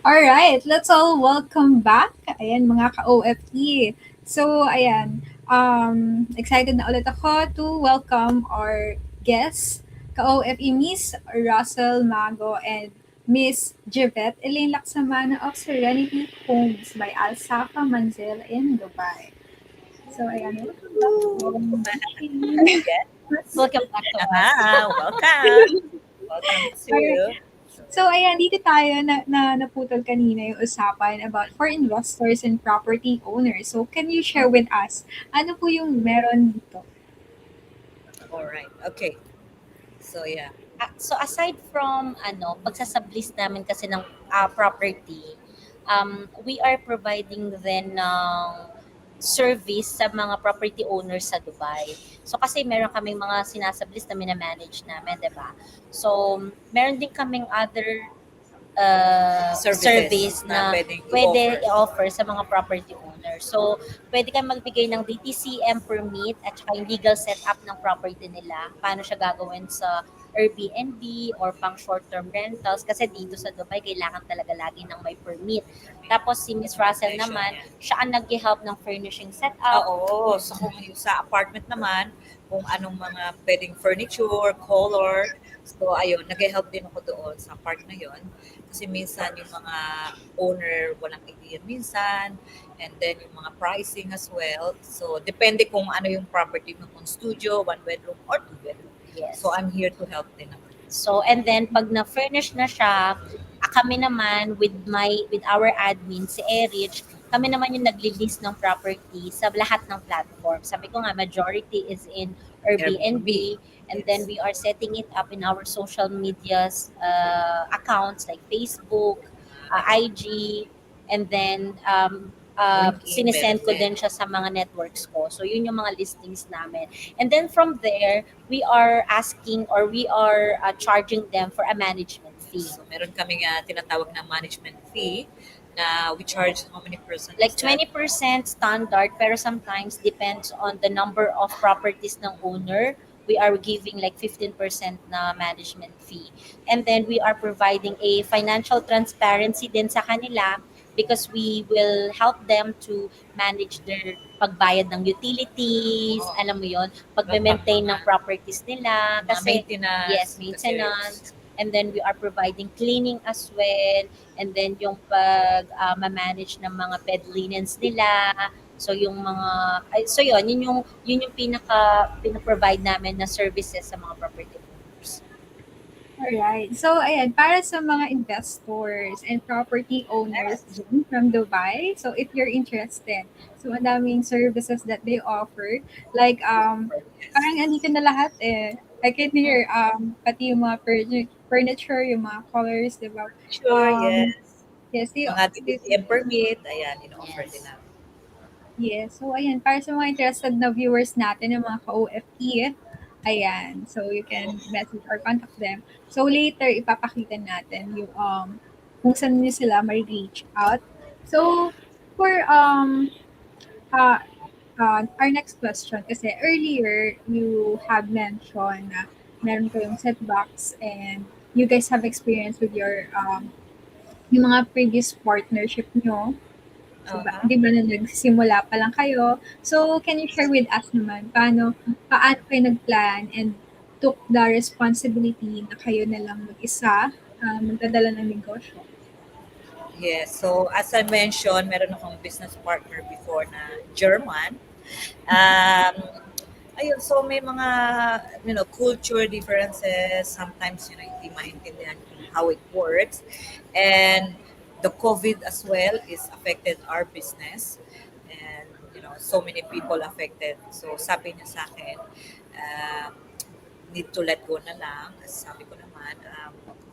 Alright, let's all welcome back. Ayan, mga ka-OFE. So, ayan, excited na ulit ako to welcome our guests, ka-OFE Miss Russell Mago and Miss Jivette Elaine Laksamana of Serenity Homes by Alsafa Manzil in Dubai. So, ayan, welcome back.
Welcome back to us.
Welcome. Welcome to you.
So, ayan, dito tayo na naputol kanina yung usapan about for investors and property owners. So, can you share with us, ano po yung meron dito?
Alright. Okay. So, yeah.
So aside from pagsasublease namin kasi ng property, we are providing then ng service sa mga property owners sa Dubai. So kasi meron kaming mga sinasublease na minamanage namin, 'di ba? So meron din kaming other service na pwede i-offer sa mga property owners. So, pwede kang magbigay ng DTCM permit at saka yung legal setup ng property nila. Paano siya gagawin sa Airbnb or pang short-term rentals kasi dito sa Dubai kailangan talaga lagi ng may permit. Tapos si Miss Russell naman, siya ang nag-help ng furnishing setup.
Oo, so kung yung sa apartment naman, kung anong mga pwedeng furniture, color. So ayun, nag-help din ako doon sa part na yon. Kasi minsan yung mga owner walang idea minsan, and then yung mga pricing as well. So depende kung ano yung property mo, kung studio, one bedroom or two bedroom.
Yes.
So I'm here to help din naman.
So, and then pag na-furnish na siya, kami naman with our admin, si Erich, kami naman yung nagli-list ng property sa lahat ng platform. Sabi ko nga, majority is in Airbnb, and then we are setting it up in our social medias accounts like Facebook, IG, and then sinisend ko din siya sa mga networks ko. So, yun yung mga listings namin. And then from there, we are asking or we are charging them for a management fee.
So meron kaming tinatawag na management fee na we charge how many percent?
Like
is that?
20% standard, pero sometimes depends on the number of properties ng owner. We are giving like 15% na management fee. And then we are providing a financial transparency din sa kanila because we will help them to manage their pagbayad ng utilities, alam mo yon, pag-maintain ng properties nila. Kasi,
maintenance.
yes, maintenance. And then we are providing cleaning as well. And then yung pag-manage ng mga bed linens nila. So yung mga, so yun yung pina-provide namin na services sa mga property owners.
Alright. So, ayan, para sa mga investors and property owners dyan from Dubai, so if you're interested, so ang daming services that they offer, like, parang andito na lahat eh. I can hear, pati yung mga furniture, yung mga colors, di ba?
Sure,
Um,
yes.
Yes, they,
Mga DTCM permit, ayan, in-offer
Yes.
din namin.
yes. So, ayan, para sa mga interested na viewers natin, yung mga ka-OFP, ayan. So, you can message or contact them. So, later, ipapakita natin yung, kung saan nyo sila ma-reach out. So, for, our next question, kasi earlier, you have mentioned na meron kayong setbacks and you guys have experience with your, yung mga previous partnership nyo. So, di ba na nagsimula pa lang kayo? So, can you share with us naman paano kayo nagplan and took the responsibility na kayo na lang mag-isa magdadala ng negosyo?
Yes. So, as I mentioned, meron akong business partner before na German. Ayun, so may mga, culture differences. Sometimes, hindi maintindihan how it works. And the COVID as well is affected our business. And, so many people affected. So, sabi niya sa akin, need to let go na lang. Sabi ko naman,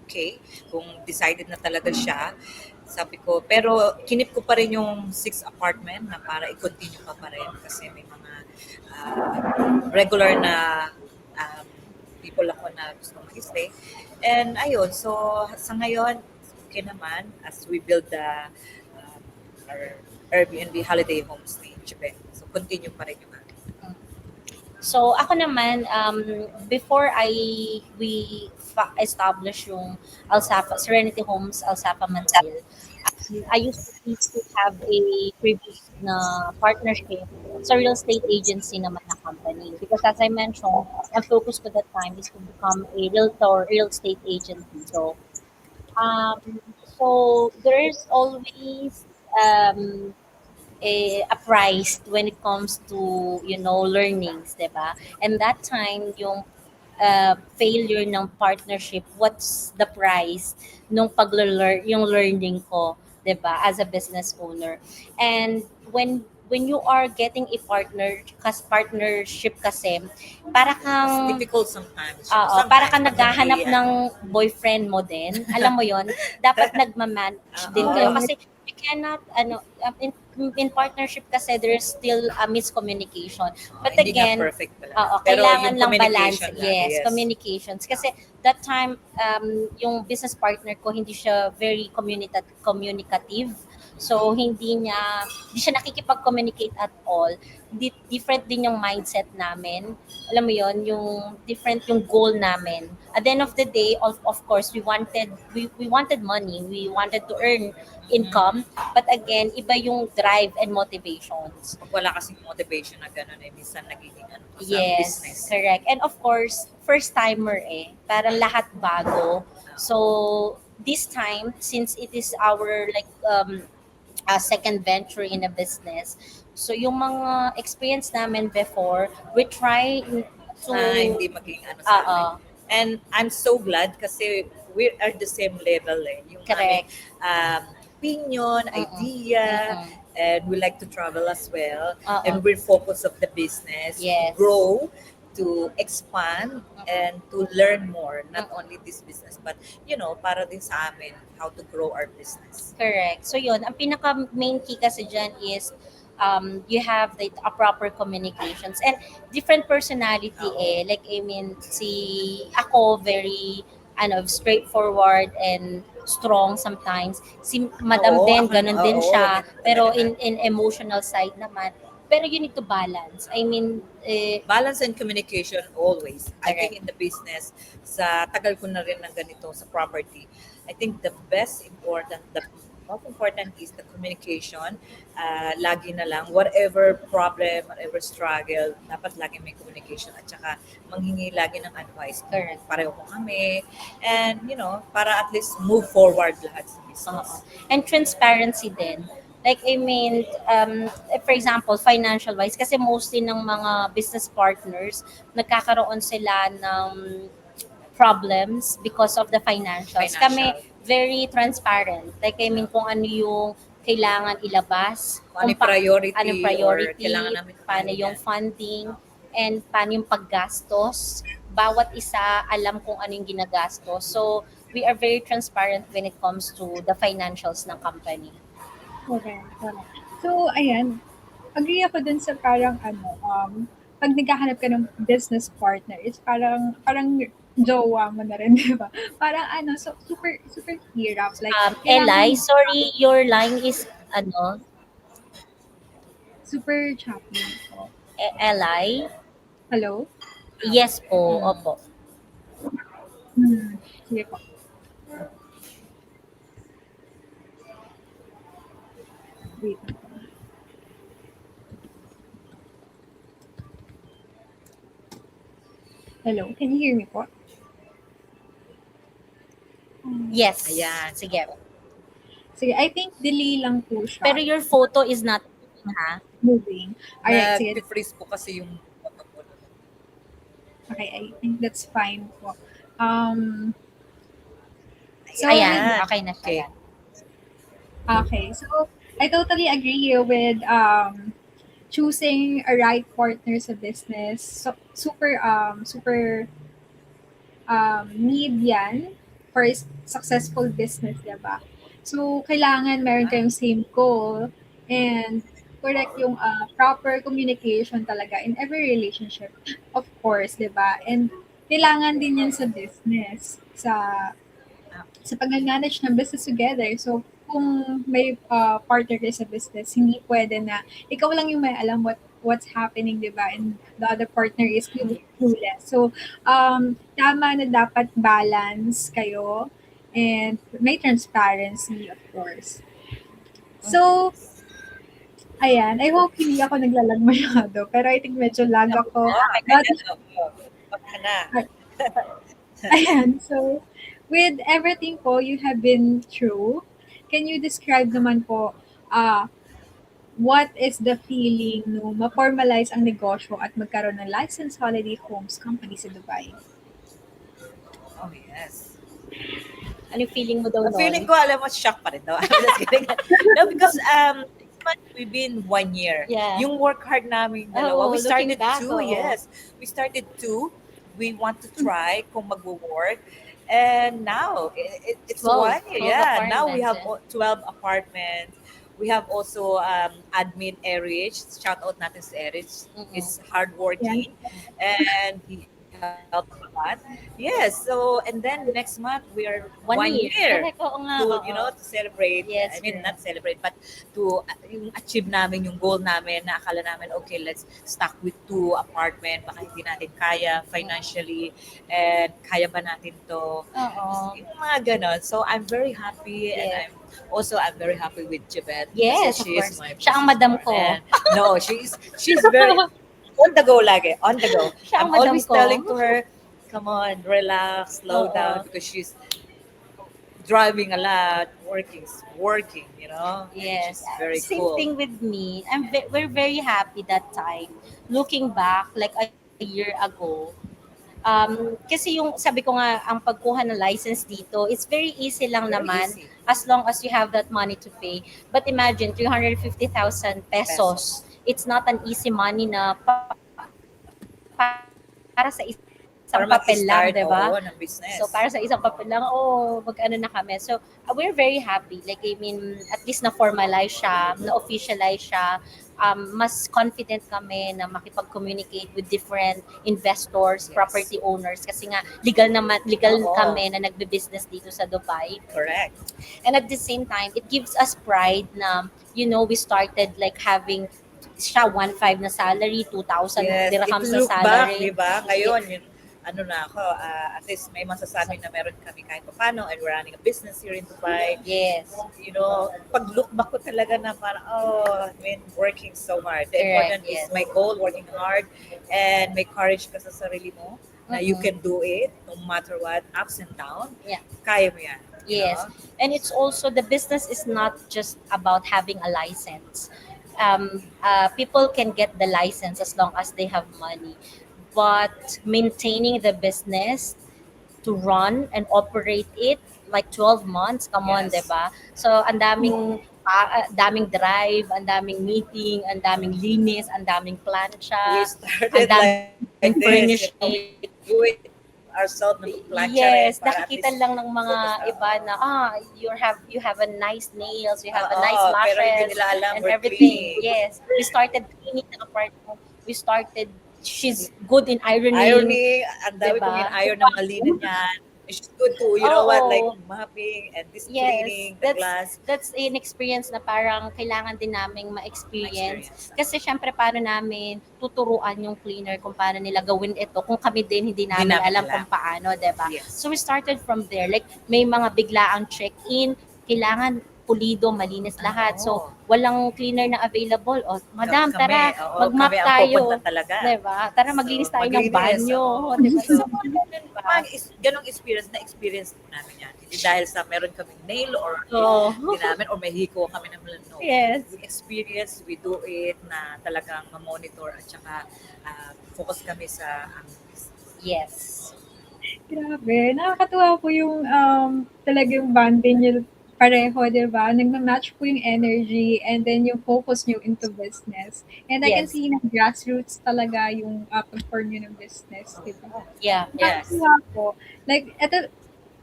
okay, kung decided na talaga siya, sabi ko, pero kinip ko pa rin yung 6 apartment na para i-continue pa rin kasi may mga regular na people ako na gusto mag-stay. And ayun, so sa ngayon, okay naman as we build the our Airbnb holiday homestay in Japan. So continue pa rin yung
So ako naman, before we establish yung Alsafa Serenity Homes Alsafa Manzil, I used to have a previous na partnership sa real estate agency naman na company. Because as I mentioned, ang focus ko that time is to become a real estate agency. So, there's always a price when it comes to, learnings, diba? And that time, yung failure ng partnership, what's the price nung yung learning ko, 'di ba, as a business owner. And when you are getting a partnership kasi, para kang
difficult sometimes.
para kang naghahanap ng boyfriend mo din. Alam mo 'yon, dapat nagma-manage din kayo kasi you cannot in partnership kasi there's still a miscommunication. But
Hindi nga
again,
perfect pala.
oo,
Pero
kailangan
yung
lang balance.
communication lang,
Yes, communications. Kasi that time, yung business partner ko, hindi siya very communicative. So, hindi siya nakikipag-communicate at all. Different din yung mindset namin. Alam mo yon, yung different yung goal namin. At the end of the day, of course, we wanted money. We wanted to earn income. But again, iba yung drive and motivations.
Pag wala kasing motivation na gano'n, minsan nagiging sa
Yes,
business.
correct. And of course, first timer parang lahat bago. So this time, since it is our like second venture in a business, so yung mga experience namin before, we try to
Hindi maging sa amin.
Oo,
And I'm so glad kasi we are the same level yung aming
correct.
opinion, idea,
Mhm.
and we like to travel as well.
Oo.
And we're focused of the business
Yes.
to grow, to expand, and to learn more. Not
Mhm.
only this business, but para din sa amin, how to grow our business.
Correct. So yun, ang pinaka main key kasi dyan is you have a proper communications and different personality Like I mean, ako very straightforward and strong sometimes. Si Madam
Oo,
din,
ako-
ganun din
oo,
siya.
ganun
Pero
talaga.
in emotional side naman. Pero you need to balance. I mean,
Balance and communication always. I
Correct.
think in the business, sa tagal ko na rin ng ganito sa property, I think the most important is the communication. Lagi na lang, whatever problem, whatever struggle, dapat lagi may communication at saka manghingi lagi ng advice.
Correct.
Pareho ko kami. And, para at least move forward lahat sa business.
and transparency din. Like, I mean, for example, financial-wise, kasi mostly ng mga business partners, nagkakaroon sila ng problems because of the financials. Kami, very transparent. Like, I mean, kung ano yung kailangan ilabas,
Kung ano yung priority,
anong
or
priority,
kailangan namin
paano
ano
yung
yan.
funding, and paano yung paggastos. Bawat isa alam kung ano yung ginagastos. So, we are very transparent when it comes to the financials ng company.
Correct, correct. So, ayan, agree ako dun sa parang pag naghahanap ka ng business partner, it's parang jowa mo na rin, di ba? Parang so super, super hirap. Like,
Eli,
kailangan
sorry, your line is,
super choppy. Po.
Eli?
Hello?
Yes po, opo.
Sige po. Wait. Hello, can you hear me po?
Yes.
Ayan.
Sige.
Sige, I think delay lang po siya.
Pero your photo is not, ha?
Moving. Alright, sige.
Nag-freeze po kasi yung photo ko.
Okay, I think that's fine po. So,
Ayan, okay na siya.
Okay.
Yan.
Okay, so I totally agree with choosing a right partner sa business. So, super need yan for a successful business, diba? So, kailangan meron kayong same goal and correct yung proper communication talaga in every relationship, of course, diba? And kailangan din yan sa business, sa pag-manage ng business together. So, kung may partner kayo sa business, hindi pwede na ikaw lang yung may alam what's happening, di ba? And the other partner is clueless. So, tama na dapat balance kayo and may transparency, of course. So, ayan. I hope hindi ako naglalag masyado. Pero I think medyo lag ako. But, ayan. So, with everything po you have been through, can you describe naman po what is the feeling no ma-formalize ang negosyo at magkaroon ng licensed holiday homes company sa Dubai?
Oh, yes.
Ano yung feeling mo daw
Ang
nun?
feeling ko, alam mo, shock pa rin daw. I'm just kidding. No, because we've been 1 year.
Yeah.
Yung work hard namin dalawa.
Oo,
We started
looking back,
2,
oo.
yes. We started 2. We want to try kung mag-work. And now, it's
12
1 year. Yeah, now we have
apartments,
12 apartments. we have also admin Erich. Shout out natin si Erich. He's hardworking and he helped a lot. Yes. So and then next month we are 1 year
Correct, oo nga.
to
oo.
to celebrate.
Yes,
I mean
correct.
not celebrate but to yung achieve namin yung goal namin na akala namin okay, let's stuck with 2 apartment, baka hindi natin kaya financially and kaya ba natin to,
Oo.
yung mga ganon. So I'm very happy and I'm very happy with Jibet.
Yes,
kasi
of course.
my
Siya ang
business
madam ko.
partner. No, she's very on the go lagi, on the go.
Siya ang
I'm
madam
always
ko.
telling to her, come on, relax, slow
Oo.
down because she's driving a lot, working, you know.
Yes.
Which is very
Same
cool.
thing with me. We're very happy that time. Looking back, like a year ago, kasi yung sabi ko nga, ang pagkuha ng license dito, it's very easy lang
Very
naman
easy.
as long as you have that money to pay. But imagine, 350,000 pesos. It's not an easy money na para sa isang
Para
papel lang,
mag-start,
di ba?
oo, ng business.
So, para sa isang papel lang, mag-ano na kami. So, we're very happy. Like, I mean, at least na-formalize siya, na-officialize siya. Mas confident kami na makipag-communicate with different investors,
Yes.
property owners. Kasi nga, legal
Oo.
kami na nagbe-business dito sa Dubai.
Correct.
And at the same time, it gives us pride na, we started like having siya 1.5 na salary, 2,000
Yes,
dirhams
if
na
look back,
salary.
di ba? Ngayon, yun, ano na ako, at least may masasabi na meron kami kahit paano and we're running a business here in Dubai.
Yes.
You know, pag look back ko talaga na parang, I mean, working so hard. The important
Correct, yes.
is my goal, working hard, and may courage ka sa sarili mo na you can do it no matter what, ups and down.
Yeah.
Kaya mo yan. you
Yes.
know?
And it's also, the business is not just about having a license. People can get the license as long as they have money. But maintaining the business to run and operate it like 12 months, come on,
Yes.
diba? So, ang daming drive, ang daming meeting, ang daming linis, ang daming
We
plancha,
started
ang
like this.
furnish.
We do it ourselves ng plancha
Yes,
rin para at
nakikita
least
lang ng mga
focus
iba na you have a nice nails, you have a
Oo,
nice
pero hindi
lashes
nila alam
and
we're
everything.
cleaning.
Yes, we started cleaning the apartment. She's good in ironing.
Ironing, ang dami
Diba?
kong in-iron ng malinin yan. She's good too, you know what,
Oo.
like mopping and this cleaning, the glass.
That's an experience na parang kailangan din naming ma-experience. Kasi syempre paano namin tuturuan yung cleaner kung paano nila gawin ito kung kami din hindi namin
namin
alam
alam.
kung paano, 'di ba?
Yes.
So we started from there. Like may mga biglaang check-in, kailangan pulido, malinis lahat. So walang cleaner na available. O, madam,
Kami,
tara,
oo,
mag-map
kami ang
tayo.
pupunta talaga.
'Di ba? Tara
So,
maglinis tayo ng
maglinis,
banyo,
oo.
'di ba? So ganun ba?
Ganong experience namin yan. Hindi dahil sa meron kaming nail or
Oo.
hindi namin or may hiko kami ng no.
Yes.
We experience, we do it na talagang ma-monitor at saka focus kami sa
Yes.
Grabe, nakakatuwa po yung talagang bonding niyo pareho, di ba? Nagma-match po yung energy and then yung focus niyo into business. And I can
Yes.
see na grassroots talaga yung pag-form niyo ng business, di ba?
Yeah.
Yes.
Nakakatuwa po. Like,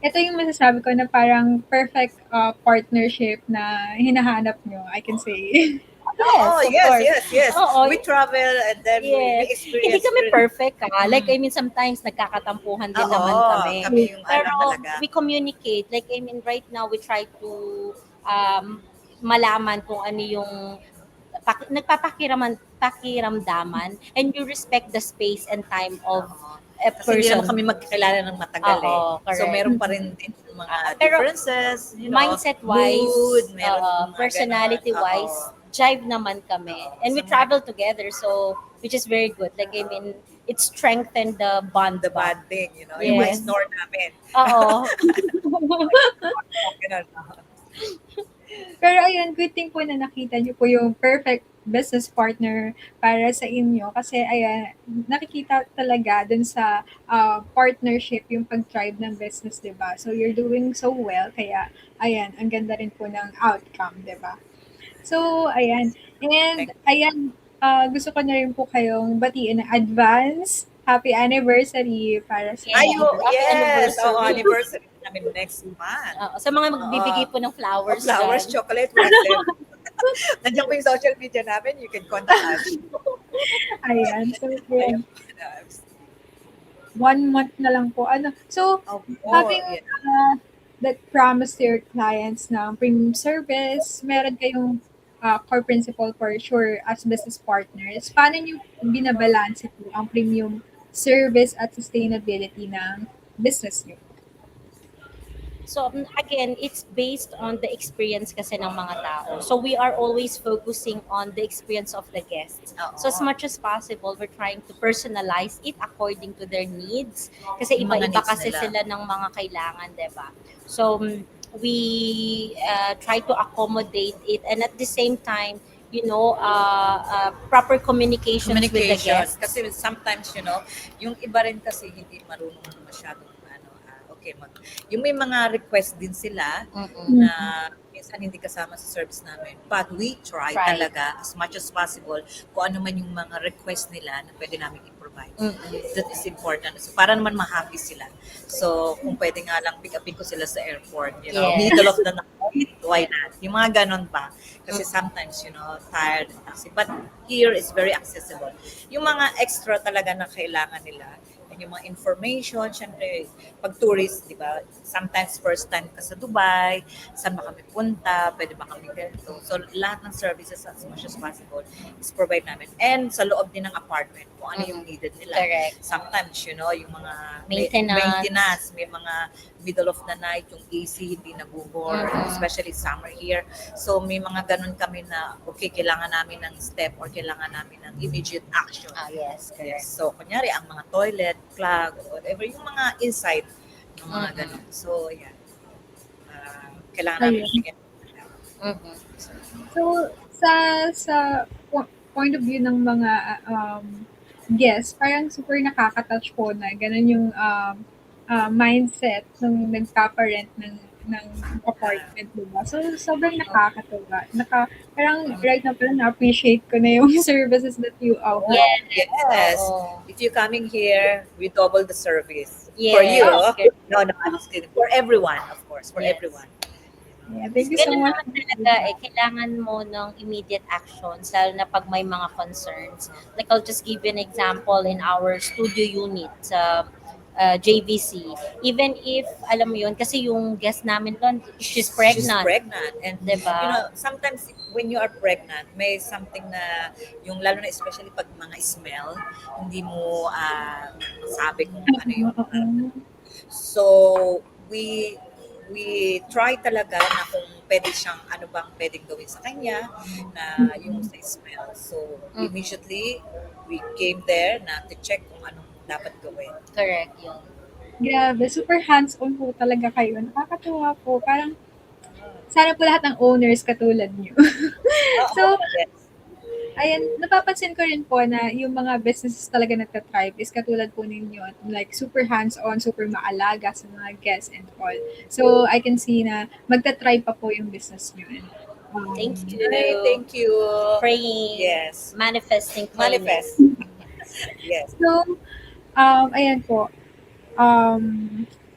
ito yung masasabi ko na parang perfect partnership na hinahanap niyo, I can say.
Oh,
of
yes,
course.
yes.
Oo.
We travel and then we
Yes.
experience.
Hindi kami perfect Like, I mean, sometimes nagkakatampuhan din naman kami.
Kami yung
Pero
talaga.
we communicate. Like, I mean, right now, we try to malaman kung ano yung pakiramdaman and you respect the space and time of a
Kasi hindi
person.
naman kami magkakilala ng matagal
Oo,
So,
correct.
meron pa rin din mga
Pero
differences, you know,
mindset-wise,
mood, meron mga
personality-wise,
ganon.
jive naman kami. And we travel together, so, which is very good. Like, I mean, it strengthened the bond.
The
ba?
bonding, you know, yung
Yes.
snore namin.
Oo.
Ganun.
Pero ayun, good thing po na nakita niyo po yung perfect business partner para sa inyo. Kasi ayan, nakikita talaga dun sa partnership yung pag-drive ng business, di ba? So you're doing so well. Kaya ayan, ang ganda rin po ng outcome, di ba? So ayan. And ayan, gusto ko na rin po kayong batiin ng advance happy anniversary para sa
Ay,
inyo.
Happy
Yes,
anniversary.
anniversary namin next month.
Sa mga magbibigay po ng flowers.
Flowers,
dyan.
chocolate, whatever. Nandiyan po yung social media namin. You can contact us.
Ayan. So, ayan. 1 month na lang po. So, having
yeah.
that promise to your clients na premium service, meron kayong core principle for sure as business partners. Paano nyo binabalance po ang premium service at sustainability ng business nyo?
So again, it's based on the experience kasi ng mga tao. So we are always focusing on the experience of the guests. So as much as possible, we're trying to personalize it according to their needs. Kasi
Yung mga
iba-iba
needs
kasi
nila.
sila ng mga kailangan, 'di ba? So we try to accommodate it, and at the same time, proper communications with the
Communication.
guests.
Kasi sometimes, yung iba rin kasi hindi marunong masyadong yung may mga request din sila
Mm-mm.
na minsan hindi kasama sa service namin. But we try
Try.
talaga as much as possible kung ano man yung mga request nila na pwede namin i-provide. That is important. So, para naman ma-happy sila. So, kung pwede nga lang pick upin ko sila sa airport,
Yes.
middle of the night, why not? Yung mga ganon ba? Kasi sometimes, tired and taxi. But here is very accessible. Yung mga extra talaga na kailangan nila, yung mga information, syempre, pag tourist, di ba, sometimes first time ka sa Dubai, saan ba kami punta, pwede ba kami ganito. So, lahat ng services as much as possible is provide namin. And sa loob din ng apartment, kung ano yung needed nila.
Correct.
Sometimes, yung mga
Maintenance.
may mga middle of the night, yung AC hindi nag-work, especially summer here. So, may mga ganun kami na, okay, kailangan namin ng step or kailangan namin ng immediate action.
Yes, correct.
So, kunyari, ang mga toilet, plug, or whatever, yung mga inside, yung mga ganun. So, yan. Kailangan namin bigyan.
Mhm.
So, sa point of view ng mga guests, parang super nakaka-touch po na ganun yung mindset ng nagpapa-rent ng apartment, diba? So, sobrang nakakatuwa. Parang right now, parang na-appreciate ko na yung services that you offer.
Yes.
Oo.
If you coming here, we double the service.
Yes.
For you.
Yes.
No, I'm just kidding. For everyone, of course. For
Yes.
everyone.
Yeah, thank you so
Ganun
much.
naman talaga kailangan mo ng immediate actions lalo na pag may mga concerns. Like I'll just give you an example in our studio unit sa JVC. Even if, alam mo yun, kasi yung guest namin doon, she's pregnant.
She's pregnant. And,
Diba?
sometimes when you are pregnant, may something na, yung lalo na especially pag mga smell, hindi mo masabi kung ano yung So, we try talaga na kung pwede siyang, ano bang pwedeng gawin sa kanya, na yung sa smell. So, immediately, we came there na to check kung anong dapat gawin.
Correct yun.
Grabe, super hands-on po talaga kayo. Nakakatuwa po. Parang, sana po lahat ng owners katulad niyo. So,
Yes.
ayan, napapansin ko rin po na yung mga businesses talaga nagtatribe is katulad po ninyo. Like, super hands-on, super maalaga sa mga guests and all. So, I can see na magtatribe pa po yung business niyo. And,
Thank you.
Ay, thank you.
Praying.
Yes.
Manifesting. claiming.
Manifest. Yes.
So, ayan po.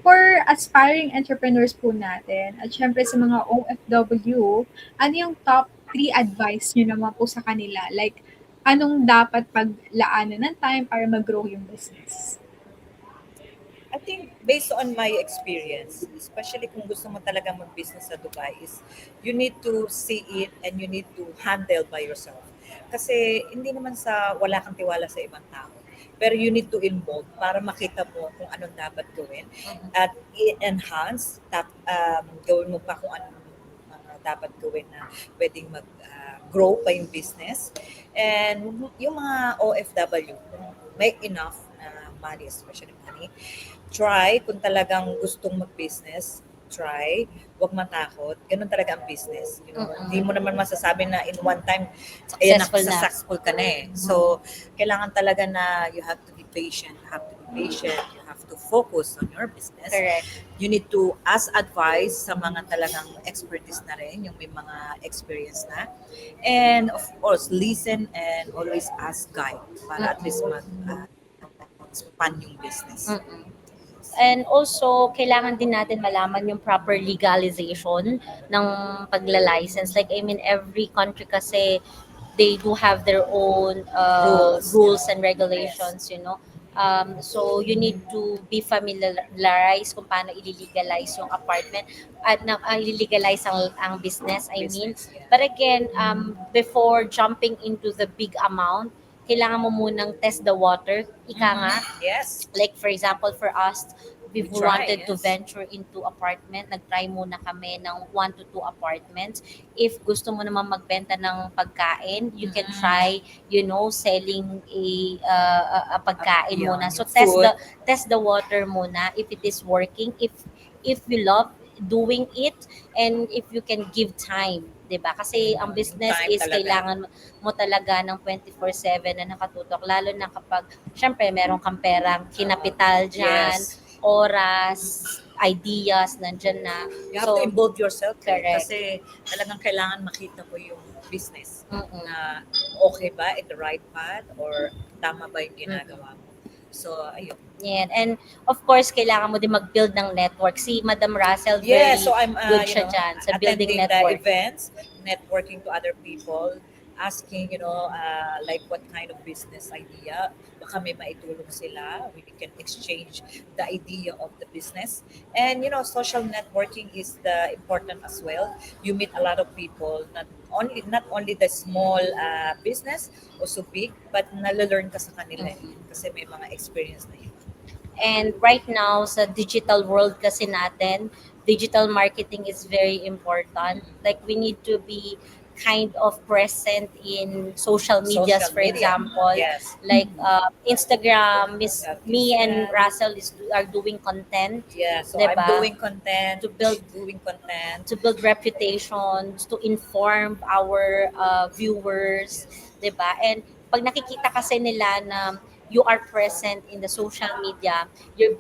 For aspiring entrepreneurs po natin, at syempre sa mga OFW, ano yung top 3 advice nyo naman po sa kanila? Like, anong dapat paglaanan ng time para mag-grow yung business?
I think based on my experience, especially kung gusto mo talaga mag-business sa Dubai, is you need to see it and you need to handle by yourself. Kasi hindi naman sa wala kang tiwala sa ibang tao. Pero you need to involve para makita mo kung anong dapat gawin at i-enhance, gawin mo pa kung anong dapat gawin na pwedeng mag-grow pa yung business. And yung mga OFW, kung make enough na money, especially money, try kung talagang gustong mag-business, try, huwag matakot. Ganun talaga ang business. Hindi mo naman masasabi na in one time, successful ka na eh. So, kailangan talaga na you have to be patient. You have to be patient. You have to focus on your business.
Correct.
You need to ask advice sa mga talagang expertise na rin, yung may mga experience na. And of course, listen and always ask guide para at least mag-expand yung business.
And also, kailangan din natin malaman yung proper legalization ng pagla-license. Like, I mean, every country kasi, they do have their own rules and regulations, you know. So, you need to be familiarized kung paano i-legalize yung apartment at i-legalize ang business, I mean.
Business, yeah.
But again, before jumping into the big amount, kailangan mo munang test the water, ika nga.
Yes.
Like for example, for us, we
We try,
wanted to
yes.
venture into apartment, nag-try muna kami ng 1 to 2 apartments. If gusto mo naman magbenta ng pagkain, you can try, you know, selling a pagkain
Yeah,
muna. So
food.
test the water muna if it is working, if you love doing it, and if you can give time, 'di ba? Kasi ang business
Time
is
talaga.
kailangan mo talaga ng 24/7 na nakatutok, lalo na kapag syempre meron kang perang kinapital diyan,
Yes.
oras, ideas nandyan na.
You have to involve yourself.
Correct.
Kasi talagang kailangan makita mo yung business.
Mm-mm.
Na okay ba, in the right path, or tama ba yung ginagawa mo. So, ayun.
Yan. And of course, kailangan mo din mag-build ng network. Si Madam Russell,
Yeah,
very
so I'm
good siya dyan sa building
attending
network.
the events, networking to other people, asking, like what kind of business idea. Baka may maitulong sila. We can exchange the idea of the business. And, social networking is the important as well. You meet a lot of people, not only the small business, also big, but nalalearn ka sa kanila. Kasi may mga experience na yun.
And right now, sa digital world kasi natin, digital marketing is very important. Like, we need to be kind of present in social medias,
Social
for
media.
example.
Yes.
Like Instagram, me and
Instagram.
Russell are doing content
Yeah, so
Diba?
I'm doing content,
To build-
doing content.
to build reputations, to inform our viewers, 'di ba? And pag nakikita kasi nila na you are present in the social media, you're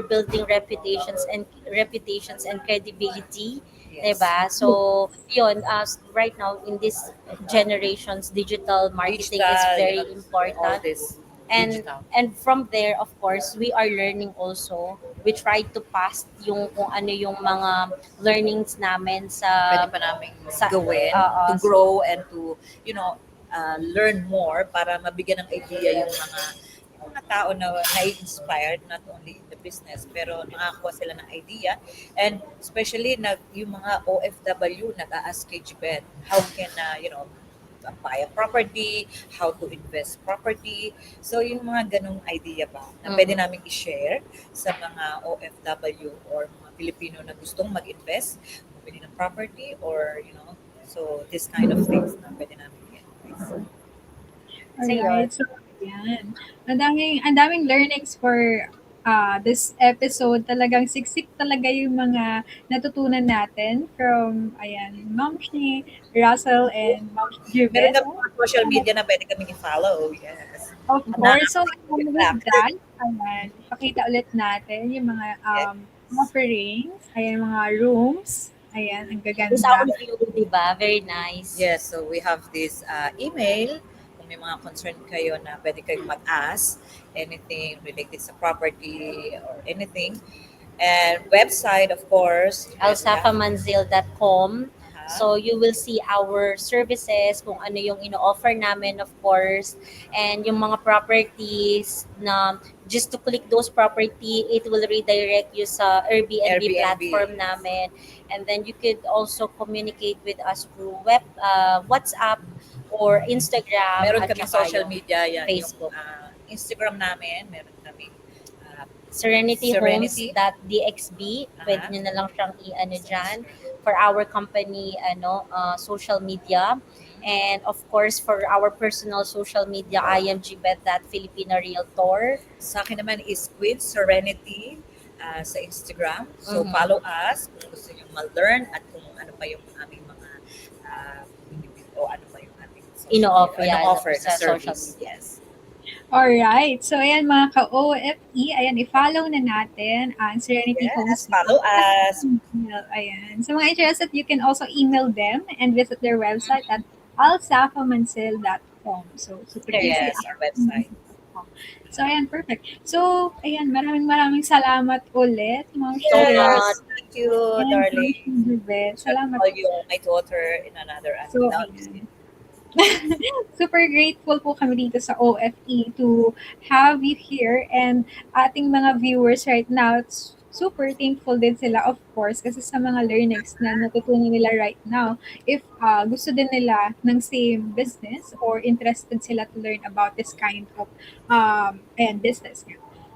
building reputations and credibility,
Yes.
'di ba? So, yun, right now in this generations, digital marketing is
Digital,
very
all
important.
this
And
digital.
and from there, of course, we are learning also. We try to pass yung kung ano yung mga learnings namin
Pwede pa namin gawin to grow and to, learn more para mabigyan ng idea yung mga tao na na-inspired not only in the business pero nakakuha sila ng idea, and especially yung mga OFW nag-a-ask kay Jibet how can buy a property, how to invest property. So yung mga ganong idea ba na pwede namin i-share sa mga OFW or mga Pilipino na gustong mag-invest, bumili ng property, or so this kind of things na pwede namin i-advise.
Alright, so yan. Ang daming learnings for this episode. Talagang siksik talaga yung mga natutunan natin from, Ma'am ni Russell and Ma'am Jubes.
Meron na mga social media na pwede kaming i-follow. Yes.
Of course. So, with that, pakita ulit natin yung mga offerings, mga rooms. Ang gaganda.
It's our view, di ba? Very nice.
Yes, so we have this email. Kung may mga concern kayo na pwede kayong mag-ask, anything related sa property or anything. And website, of course.
alsafamanzil.com. So you will see our services, kung ano yung ino-offer namin, of course, and yung mga properties na just to click those property, it will redirect you sa Airbnb platform namin. And then you could also communicate with us through WhatsApp or Instagram.
Meron
at
kami
saka
social
yung
media, yan,
Facebook.
yung Instagram namin, meron kami
SerenityHomes.dxb. Pwede nyo na lang siyang i-ano dyan for our company social media. And of course, for our personal social media, I am Filipina Realtor.
Sa akin naman is Queen Serenity sa Instagram. So follow us kung gusto nyo ma-learn at kung ano pa yung aming mga o ano pa yung aming
Ino-offer
na
sa social
service.
media.
Yes.
Alright. So, mga ka-OFE, i-follow na natin ang Serenity Homes.
Follow us.
So, mga interested, you can also email them and visit their website at alsafamansil.com. So, super easy.
Yes, our website.
So, ayan, perfect. So, ayan, maraming salamat ulit, Ma'am
So
Sheila
much.
Thank you,
and
darling.
Ma'am Jubet.
I'll
Salamat
call
po.
you my daughter in another
So,
now.
ayan. Super grateful po kami dito sa OFE to have you here and ating mga viewers right now. Super thankful din sila, of course, kasi sa mga learnings na natutunan nila right now. If gusto din nila ng same business or interested sila to learn about this kind of business.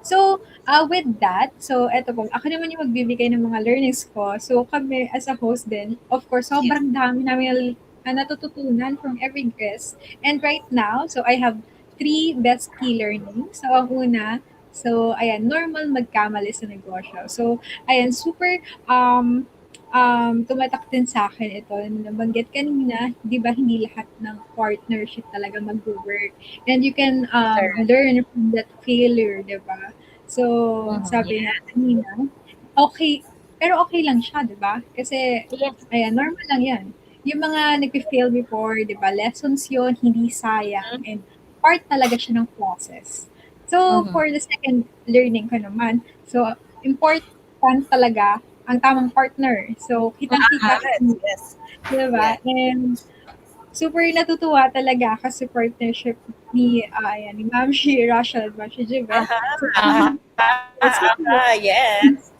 So, with that, so eto po, ako naman yung magbibigay ng mga learnings ko. So, kami as a host din, of course, sobrang dami namin natututunan from every guest. And right now, so I have 3 best key learnings. So, ang una, so, ayan, normal magkamali sa negosyo. So, ayan, super tumatak din sa akin ito. Nabanggit kanina, di ba, hindi lahat ng partnership talaga mag-work. And you can learn from that failure, di ba? So, sabi nga kanina, okay, pero okay lang siya, di ba? Kasi,
Yes.
ayan, normal lang yan. Yung mga nag-fail before, di ba, lessons yon hindi sayang. And part talaga siya ng process. So, for the second learning ko naman, so, important talaga ang tamang partner. So, kitang-kita
Yes.
di ba? And super natutuwa talaga ako sa partnership ni, ni Ma'am Shi, Rachel, at Ma'am Shi Jibet.
Yes.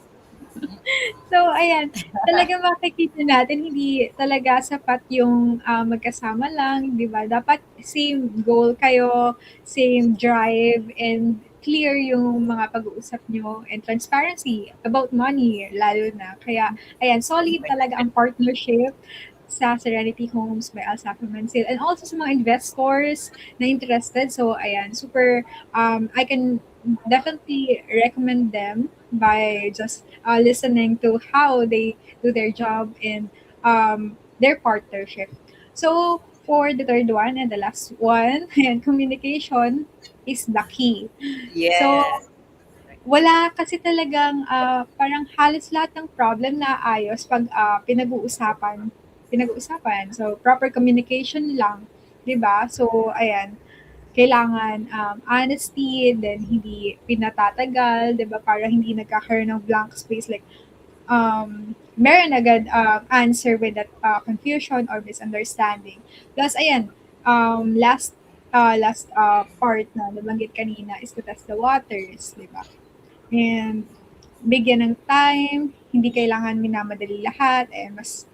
So, ayan, talaga makikita natin, hindi talaga sapat yung magkasama lang, di ba? Dapat same goal kayo, same drive, and clear yung mga pag-uusap nyo, and transparency about money, lalo na. Kaya, ayan, solid talaga ang partnership sa Serenity Homes by Alsaco Mansil, and also sa mga investors na interested. So, ayan, super, I can definitely recommend them by just listening to how they do their job in their partnership. So, for the third one and the last one, and communication is the key.
Yes.
So, wala kasi talagang parang halos lahat ng problem na ayos pag pinag-uusapan. So, proper communication lang, 'di ba? So, ayan, kailangan honesty, then hindi pinatatagal, 'di ba? Para hindi nagkakaroon ng blank space, like meron agad answer with that confusion or misunderstanding. Plus, ayan, last part na nabanggit kanina is to test the waters, 'di ba? And bigyan ng time, hindi kailangan minamadali lahat, eh, mas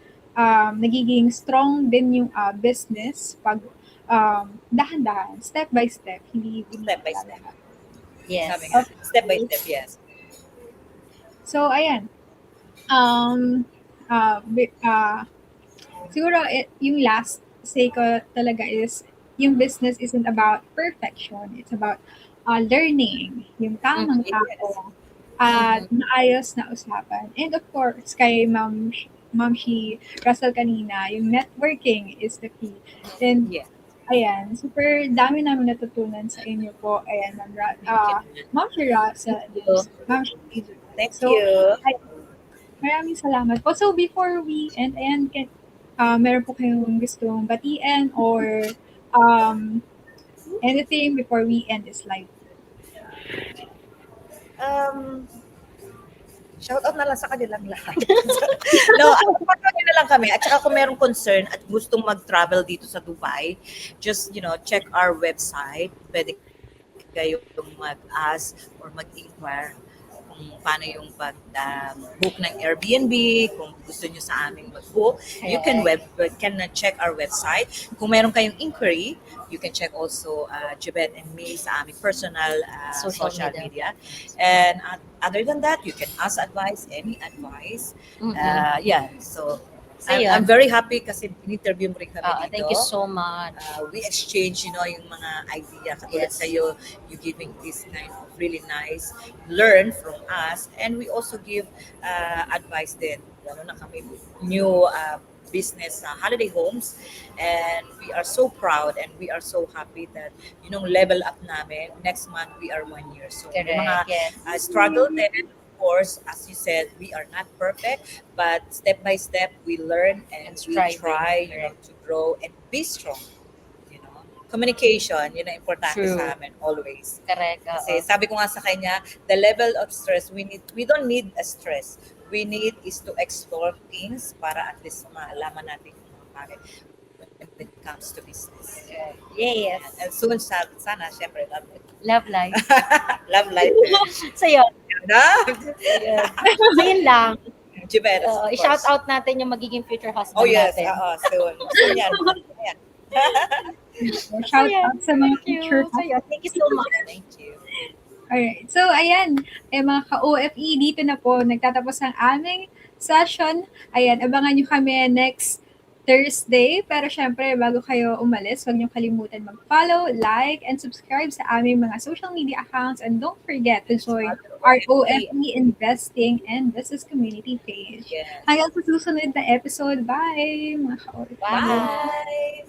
nagiging strong din yung business pag dahan-dahan, step by step, hindi
Step by step.
lahat.
Yes.
Sabi nga, step by step, yes.
So, ayan. Siguro, yung last say ko talaga is, yung business isn't about perfection. It's about learning, yung tamang tao, at maayos na usapan. And of course, kay Ma'am Shi Russell kanina, yung networking is the key. And
Yeah.
ayan, super dami namin natutunan sa inyo po. Ayan, Ma'am Shi Russell, Ma'am Shi.
Thank
So,
you.
maraming salamat po. So, before we end, ayan, meron po kayong gustong batiin or anything before we end this live?
Shout out na lang sa kanilang lahat. No, support na lang kami. At saka kung merong concern at gustong mag-travel dito sa Dubai, just, check our website. Pwede kayo mag-ask or mag-inquire kung paano yung pag-book ng Airbnb, kung gusto nyo sa aming mag-book. You can check our website. Kung meron kayong inquiry, you can check also Jibet and me sa aming personal social media. And other than that, you can ask advice, any advice. So I'm very happy kasi in-interview mo rin kami dito.
Thank you so much.
We exchange, yung mga idea. Katulad sa'yo, you giving this kind of really nice, learn from us. And we also give advice din. Lalo na kami, new business holiday homes, and we are so proud and we are so happy that level up namin. Next month we are 1 year. So mga struggle din. Of course, as you said, we are not perfect, but step by step we learn and we try to grow and be strong. communication, yun ang importante
True.
sa amin always.
Correct.
Kasi sabi ko nga sa kanya, the level of stress, we don't need a stress. We need is to explore things para at least maalaman natin yung mga bagay when it comes to business.
Yes.
And soon, sana, syempre,
Love life.
love life.
So yun.
Na?
Yun. So yun lang.
Jimenez, of
I-shout
course.
out natin yung magiging future husband
Oh yes,
natin.
soon. Soon yan. Ayan.
Shout out sa mga
Thank you.
future
So yun, thank you so much.
Thank you.
Alright. So, ayan. Mga ka-OFE, dito na po nagtatapos ang aming session. Ayan, abangan nyo kami next Thursday. Pero syempre, bago kayo umalis, huwag nyo kalimutan mag-follow, like, and subscribe sa aming mga social media accounts. And don't forget to join our OFE Investing and Business Community page.
Yes.
Hanggang sa susunod na episode. Bye, mga ka-OFE.
Bye.